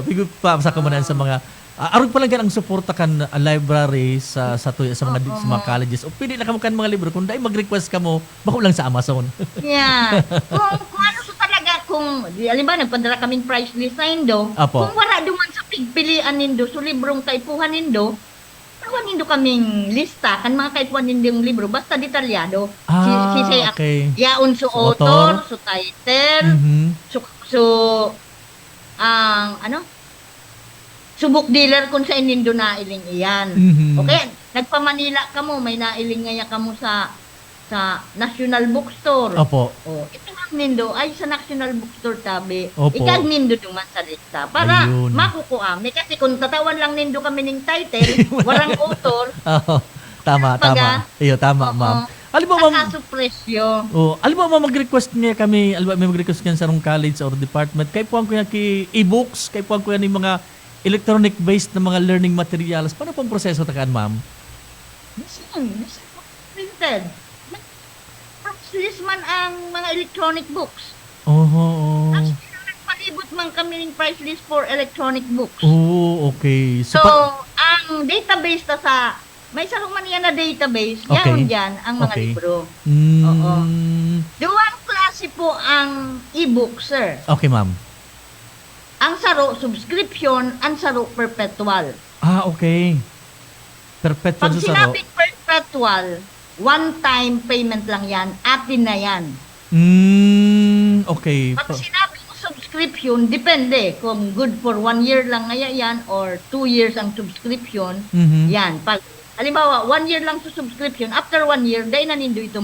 Bigo pa sa kamanan sa mga aron pa lang kan ang suporta kan library sa mga colleges. O pili na kamo kan mga libro kung dai mag-request kamo bako lang sa Amazon. Yeah. Kung ano sa talaga kung halimbawa nagpadala kaming price list na indo, kung wala duman sa pigpilian nindo, so librong kaipuhan nindo, makuha nindo kaming lista kan mga kaipuan nindong libro basta detalyado. Si okay. Yaon su author, su title, su su book dealer kung sa nindo nailing iyan. Okay, nagpa-Manila ka mo, may nailing nga ka mo sa National Bookstore. Opo. Ito ang nindo ay sa National Bookstore tabi. Opo. Ikag nindo duman sa lista para Ayun. makukuha. Kasi kung tatawan lang nindo kami ng title, warang author. Tama. Iyo, tama, ma'am. Alam mo, ma'am. Saka presyo. Alam mo, ma'am, mag-request niya kami, may mag-request niya sa rong college or department. Kaya po ko yan e-books, kaya po ko yan yung mga electronic-based na mga learning materials. Paano pong proseso takaan, ma'am? Printed. Priceless man ang mga electronic books. Nagpalibot man kami ng price list for electronic books. Okay. So ang database sa may sarong man yan na database, yaon dyan ang mga libro. Oo. Duwang klase po ang e-book, sir. Okay, ma'am. Ang saro, subscription, ang saro, perpetual. Okay. Perpetual Pag sa saro. sinabing perpetual, one-time payment lang yan, atin na yan. Okay. Pag sinabing subscription, depende kung good for 1 year lang ngaya yan or 2 years ang subscription, yan. Pag halimbawa, 1 year lang sa subscription, after 1 year, dahil na nindo ito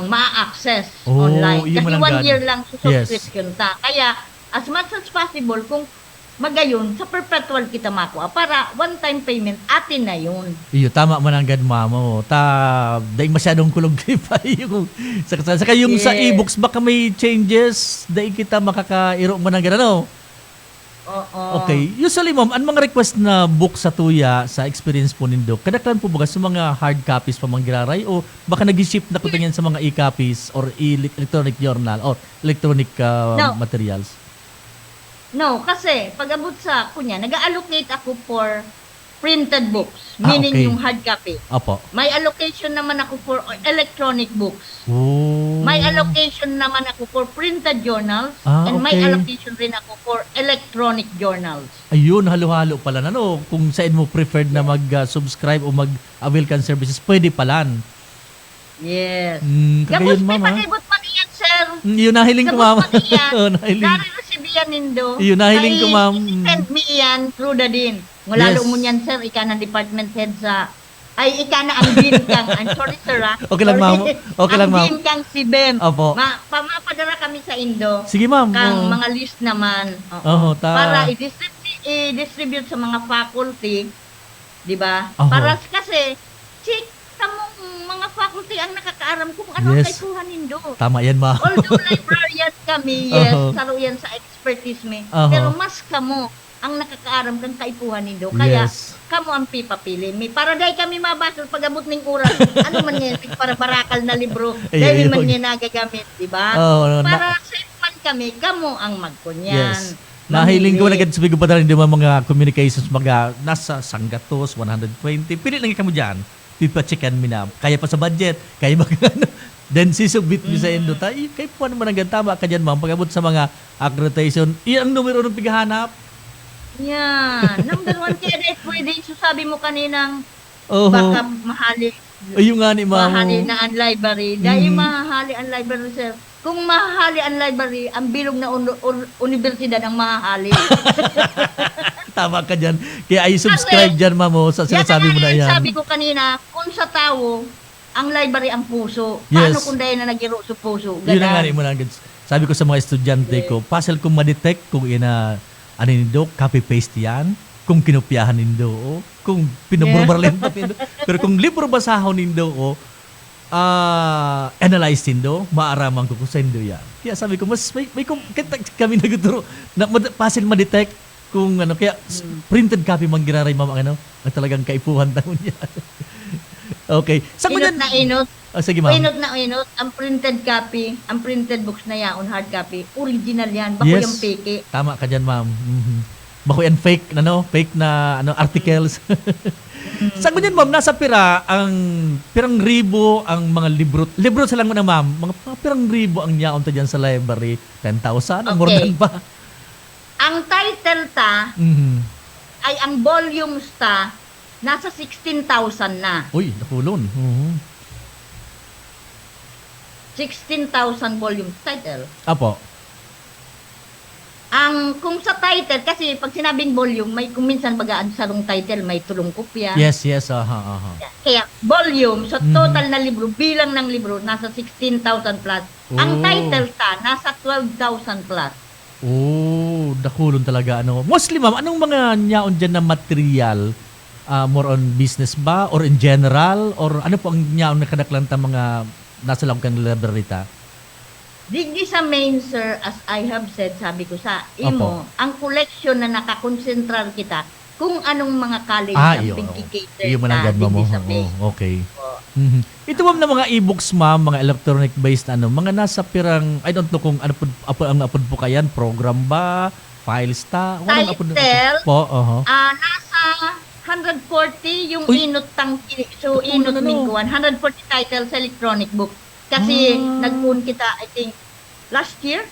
ma-access online. Kasi 1 year lang sa subscription ta. Kaya, as much as possible, kung magayon, sa perpetual kita makuha para one-time payment, atin na yun. Iyo, tama man ang gad, ma'am. Dahil masyadong kulog pa yung saka yung sa e-books, baka may changes, dahil kita makakairo man ang gad, ano? Okay. Usually, ma'am, ang mga request na book sa tuya, sa experience po nindo, kadaklan po ba sa mga hard copies pa mang giraray o baka nag-ship na ko yan sa mga e-copies or electronic journal or electronic materials? No, kasi pag abot sa kunya, nag-allocate ako for printed books, meaning yung hard copy. Opo. May allocation naman ako for electronic books. May allocation naman ako for printed journals and may allocation rin ako for electronic journals. Ayun, halo-halo pala na, no? Kung saan mo preferred na mag-subscribe o mag-avail ka ng services, pwede palan. Yes. Gabos may pakibot man iyan, sir. Yun, nahiling ko, ma'am. Nare-receive nindo. Yun, nahiling ko, ma'am. Send me iyan through the din. Lalo mo niyan, sir, ika na department head ika na ang dean kang, I'm sorry, sir, ha? Okay lang, ma'am. Okay lang, ma'am. Ang dean kang si Bem. Opo. Pamapadara kami sa Indo. Sige, ma'am. Kang mga list naman. Para i-distribute sa mga faculty, di ba? Para kasi, check kamong mga faculty ang nakakaaram kung ano ang kaipuhan nindo. Tama yan, ma'am. Although librarian kami, saro yan sa expertise me. Pero mas kamo ang nakakaaram kang kaipuhan nindo. Kaya, kamo ang pipapili. Para dahil kami mabasa pag abot ng oras, ano man yan, para barakal na libro, dahil man yan nagagamit, di ba? Para safe man kami, kamo ang magkunyan. Nahiling ko na sabi ko pa rin mga communications, mga nasa Sanggatos, 120. Pili lang kamo dyan. Pipacheckan mi na. Kaya pa sa budget, kaya magkano. Then sisubmit mi sa Indo. Kaya po naman ang tama ka dyan, ma'am. Pag-abot sa mga accreditation, ang numero ng pighahanap. Yan. Number 1 kaya dahil pwede. So sabi mo kaninang baka mahali. Ayun nga ni ma'am. Mahali na ang library. Dahil mahali ang library, sir. Kung mahali ang library, ang bilog na universidad ang mahali. Tama ka dyan. Kaya ay subscribe dyan, ma'am, sa sinasabi mo na yan. Sabi ko kanina, kung sa tao, ang library ang puso. Paano kung dahil na nagiro sa puso? Yun ang nga mo na. Sabi ko sa mga estudyante ko, puzzle kung ma-detect kung ano nindo, copy-paste yan, kung kinopyahan nindo, kung pinaburbarlin pa nindo. Pero kung libro basahon nindo, analyze nindo, maaraman ko kung sa nindo yan. Kaya sabi ko, mas may kami nagturo na puzzle ma-detect kung ano, kaya printed copy man giraray, ma'am, ang talagang kaipuhan taon niya. Okay. Inot na inot. Sige, ma'am. Inot na inot. Ang printed copy, ang printed books na yan, on hard copy, original yan. Bako yung fake. Tama ka dyan, ma'am. Bako yan fake na articles. Sa ganyan, ma'am, nasa pirang ribo ang mga libro. Libro sa lang mo na, ma'am. Mga pirang ribo ang niyaon ta dyan sa library. 10,000, more than pa. Ang title ta ay ang volumes ta nasa 16,000 na. Uy, nakulon. 16,000 volume title. Apo. Kung sa title, kasi pag sinabing volume, may kung minsan bagaan sa long title, may tulong kopya. Yes. Kaya volume, so total na libro, bilang ng libro, nasa 16,000 plus. Ang title nasa 12,000 plus. Oh, nakulon talaga. Mostly, ma'am, anong mga nyaon dyan na material? More on business ba? Or in general? Or ano po ang nyaon na kadaklanta mga nasa lang kang library ta? Digdi sa main, sir, as I have said, sabi ko sa imo, ang collection na nakakonsentrar kita kung anong mga college ang pinki-cater iyo mananggad mo. sa main. Okay. Ito ma'am na mga e-books, ma'am, mga electronic-based mga nasa pirang, I don't know kung ano po ang apod po kayan, program ba, files ta? Title, nasa 140 yung inot so inot mingguan, 140 titles sa electronic book. Kasi nagpuun kita, I think, last year?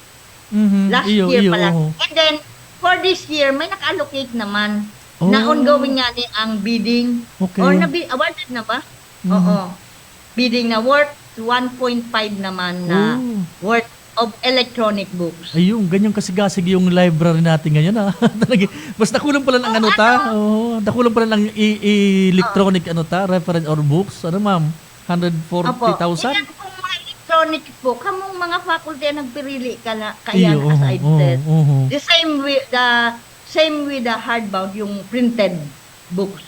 Last year pala. And then, for this year, may naka-allocate naman na ongoing nga ni ang bidding. Okay. Or awarded na ba? Oo. Bidding na worth 1.5 naman na worth of electronic books. Ayun, ganyan kasigasig yung library natin ngayon. Mas nakulang pala ng nakulang pala ng electronic reference or books. Ano ma'am? 140,000? Electronic po, kamong mga faculty ang nagpirili kayan as I said. The same with the hardbound, yung printed books.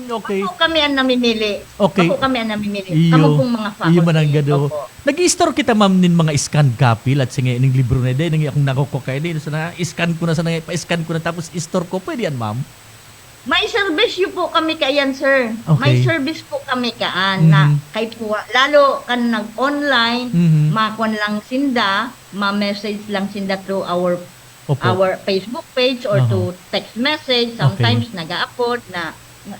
Okay. Ako kami ang namimili. Okay. Ako kami ang namimili. Kamo pong mga faculty. Iyo mananggado. Nag-i-store kita ma'am nin mga scan copy at sige ning libro na din nang akong nakukukay din so na scan ko na pa-scan ko na tapos i-store ko pwede yan ma'am. May service yun po kami kayan, sir. Okay. May service po kami kaan na kay po, lalo kan nag-online, makuan lang sinda, ma-message lang sinda through our Facebook page or to text message. Sometimes nag-a-upload na.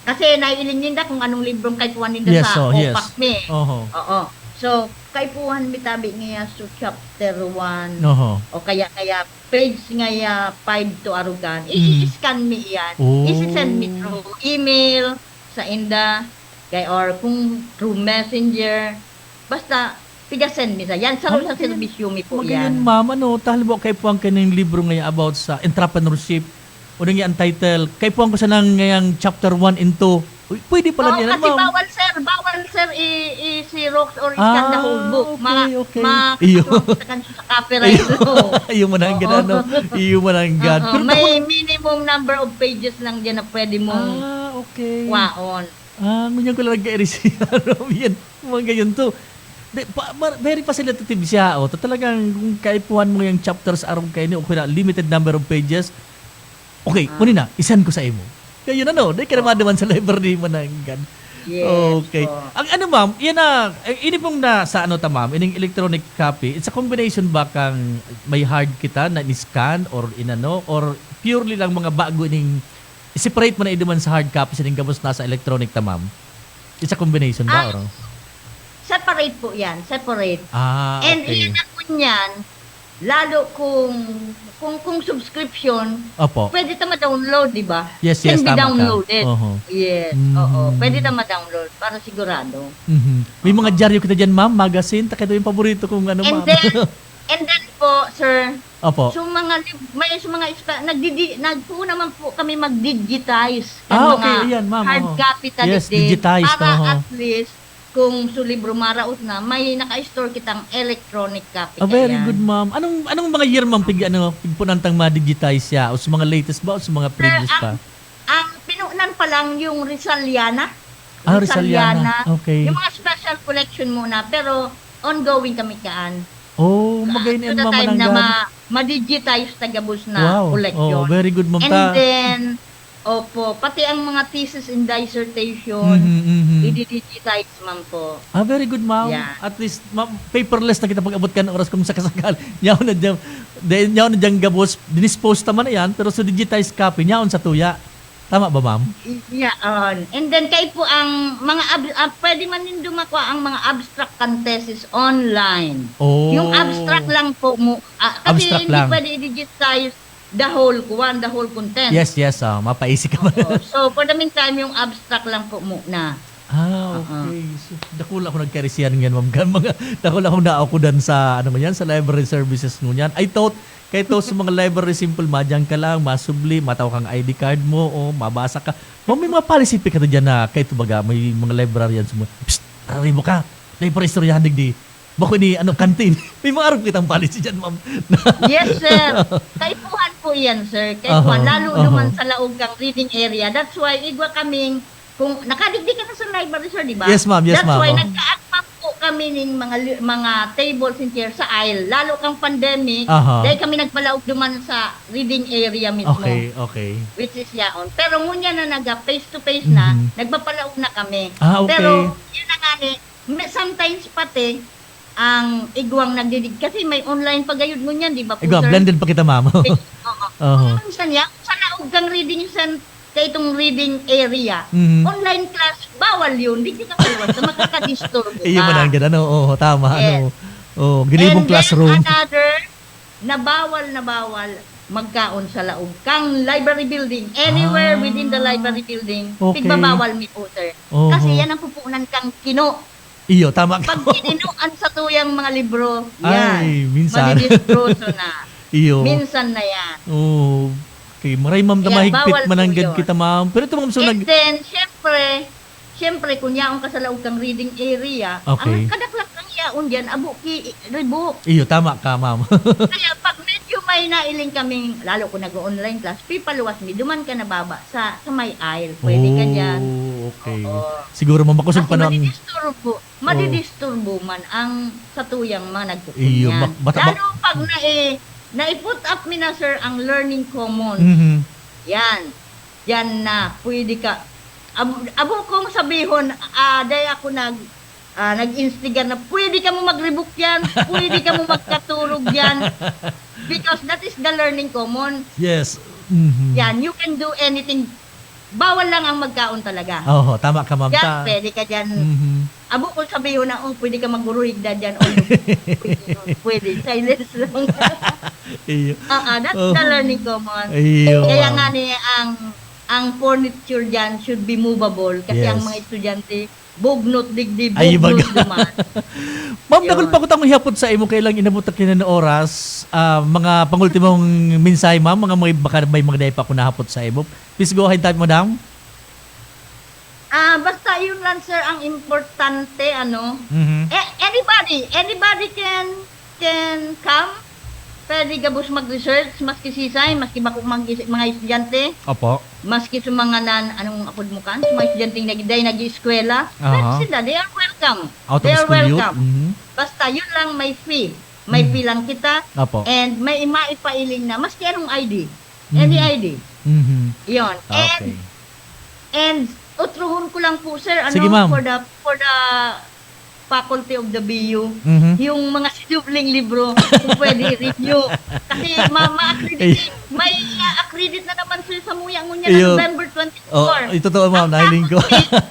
Kasi naiiling ninda kung anong librong kay puan ninda sa OPAC me. Oo. So, kay puhan mitabi ngayon so chapter 1 o kaya page ngaya 5 to arugan i-scan mi yan i-send mi through email sa inda kay or kung through messenger basta piga-send mi sa yan sa servisyo mi po yan. Magayon ma'am halimbawa kay puhan kaning libro ngayon about sa entrepreneurship o nang yung title kay puhan ko sa nang ngayang chapter 1 and 2 pwede pala yan, kasi ma'am. bawal sir i-xerox or i-scan the whole book. Okay. Sa copyright law. Iyo mananggad Iyo mananggad. May minimum number of pages lang diyan na pwede mong waon. Ngunyan ko lang nag-i-receive. Yan, mga ganyan to. Very facilitative siya. Talagang kung kaipuhan mo yung chapters arong kayo ni limited number of pages, okay, muna na, isan ko sa imo. Kaya yun di ka naman naman sa library mananggan. Yes. Okay. Ang ma'am, yan ini pong sa ma'am, ining electronic copy, it's a combination ba kang may hard kita na ni-scan or or purely lang mga bago ining separate mo na iduman sa hard copy sa gabos nasa electronic ma'am? It's a combination ba or? Separate po yan, separate. Okay. And iyan ako niyan, lalo kung subscription, pwede ta ma-download, di ba? Yes, Can be tama downloaded. ka. Yes, oo. Pwede ta ma-download para sigurado. May mga dyaryo kita dyan, ma'am, magazine, takito yung paborito kung ma'am. And then po, sir, so nagpo naman po kami mag-digitize. Okay, yan, ma'am. Hard copy Yes, digitize. Para at least, kung su libro maraot na, may naka-store kitang electronic copy. Very good, ma'am. Anong mga year, ma'am, pigpunantang ma-digitize siya? O sa mga latest ba o sa mga previous pa? Ang pinunan pa lang yung Rizaliana. Rizaliana. Okay. Yung mga special collection muna, pero ongoing kami kaan. Magayon yan, ma'am, mananggad. time na ma-digitize tagabos na collection. Very good, ma'am. And then, pati ang mga thesis and dissertation, i-digitize man po. Very good, ma'am. Yeah. At least, ma'am, paperless na kita pag-abot ka ng oras kung sakasakal. Nyaw na dyan gabos, dinispose naman na yan, pero sa digitized copy, nyaon sa tuya. Tama ba, ma'am? Yeah, and then kay po ang mga, pwede man din dumakwa ang mga abstract contests online. Yung abstract lang po mo, kasi abstract hindi lang. pwede i-digitize the whole content. Yes, mapaisip ka man. Oo. So, for the meantime, yung abstract lang po muna. Okay. So, dakula ako nagkarisiyan ngayon, ma'am. Dakula akong naakudan sa, sa library services ngunyan. I thought, kahit sa mga library simple, madyang ka lang, masubli, mataw kang ID card mo, o mabasa ka. Ma'am, may mga policy ka na dyan na, kahit baga, may mga librarians mo, psst, aray mo ka, library istoryahan digdi. Bako ni, kantin. May mga araw kitang policy dyan, ma'am. Yes, sir. Kaipuhan po yan, sir. Kaipuhan. Lalo naman sa laog kang reading area. That's why, igwa kaming, kung nakadigdi ka na sa library, sir, di ba? Yes, ma'am. That's why nagka-atmap po kami ng mga tables and chairs sa aisle. Lalo kang pandemic, dahil kami nagpalaog duman sa reading area mismo. Okay. Which is yaon. Pero ngunya na face-to-face na, nagpapalaog na kami. Okay. Pero, yun na nga sometimes pati, ang igwang nagdidig. Kasi may online pagayod ngunyan, di ba po, Igwang, sir? blended pa kita, ma'am. Minsan yan, sa laog kang reading kay itong reading area, online class, bawal yun. Hindi ka kaluwas na makakadisturbo ka. Iyo man ang ganda, tama. Yes. Ginibong classroom. And then another, na bawal magkaon sa laog kang library building. Anywhere within the library building, pigbabawal mi po, sir. Kasi yan ang pupunan kang kino. Iyo, tama ka. Pag kinuan sa tuyang mga libro, yan. Ay, minsan. Madidistroso na. Iyo. Minsan na yan. Okay, maray ma'am, mahigpit mananggad kita, ma'am. Pero ito, ma'am, And then, syempre, kung yaon ka sa laog kang reading area, ang kadaklak ng yaon dyan, ribo. Iyo, tama ka, ma'am. Kaya pag medyo may nailing kaming, lalo kung nag-online class, pipaluwas mi, duman ka na baba sa may aisle. Pwede ka dyan. Okay. Siguro, ma'am, makusog pa ng... Madidisturbo man ang sa tuyang mga nagtutunyan. Iyo, lalo pag na-put up mi na, sir, ang learning commons. Yan na, pwede ka. Abo kong sabihon, dahil ako nag-instigan na pwede ka mo mag-rebook yan, pwede ka mo magkatulog yan. Because that is the learning common. Yes. Yan, you can do anything. Bawal lang ang magkaon talaga. Tama ka, ma'am. Yan, pwede ka dyan. Abo kong sabihon na, pwede ka magguruhigda dyan. Pwede, silence lang. That's the learning common. Kaya nga ang furniture dyan should be movable kasi ang mga estudyante bugnot digdi bugnot duman. Ma'am, dagol pa ko tang ihapot sa imo kailang inabot na oras, mga pangultimong mensahe, ma'am, baka may mga day pa ko nahapot sa imo. Please go ahead, type, madam. Basta yun lang, sir, ang importante, anybody can come. Pwede gabos mag-research, maski sisay, maski mga estudyante. Opo. Maski sa mga anong apod mo kan, sa mga estudyante nag-eskwela. Sila, they are welcome. Out of school youth. Basta yun lang, may fee. May fee lang kita. Opo. And may maipailing na, maski anong ID. Any ID. Yun. Okay. And utruhon ko lang po, sir, sige, ma'am. for the Faculty of the BU, yung mga sinubling libro, kung pwede i-review. Kasi may accredit na naman sir sa muyang mo niya November 24. Ito to, ma'am, nahiling ko.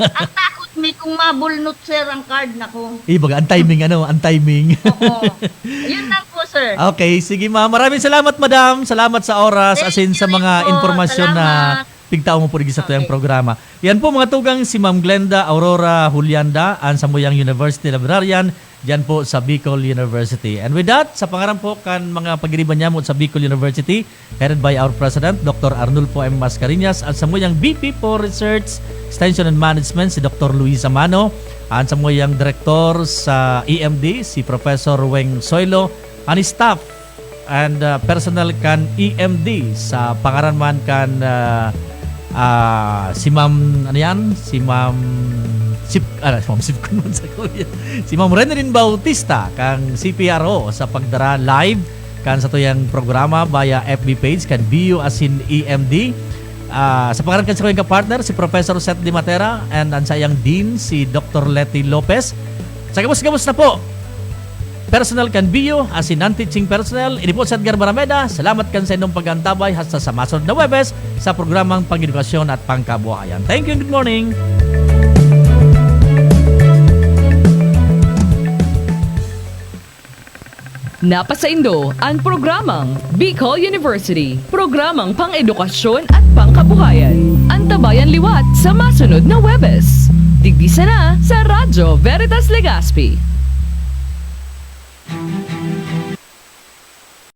Ang takot mi kung mabulnot, sir, ang card na ko. Baga, ang timing. Oo. Yun lang po, sir. Okay, sige, ma'am. Maraming salamat, madam. Salamat sa oras, sa mga impormasyon na pigtao mo po rin sa tuyang programa. Yan po mga tugang si Ma'am Glenda Aurora Julianda, ang Samuyang University Librarian, dyan po sa Bicol University. And with that, sa pangaran po kan mga pagiriban niya mo sa Bicol University, headed by our President, Dr. Arnulfo M. Mascareñas, ang Samuyang VP for Research, Extension and Management, si Dr. Luisa Mano, ang Samuyang Director sa EMD, si Professor Weng Soylo, ang staff and personal kan EMD sa pangaran man kan si Ma'am si Ma'am si Ma'am Renerin Bautista kang CPRO sa pagdara live kan sa tuyang programa via FB page kan BU as in EMD. Sa pangalan kan sa kanyang partner si Professor Seth Di Matera and ang sayang Dean si Dr. Letty Lopez. Sa gabos na po personal kan BU as in non-teaching personnel. Ini po sa Edgar Barameda. Salamat kan sa inyong pag-antabay hasta sa masunod na Webes sa programang Pang-edukasyon at Pangkabuhayan. Thank you and good morning. Napasaindo ang programang Bicol University, programang pang-edukasyon at pangkabuhayan. Antabayan liwat sa masunod na Webes. Tigdisa na sa Radyo Veritas Legazpi.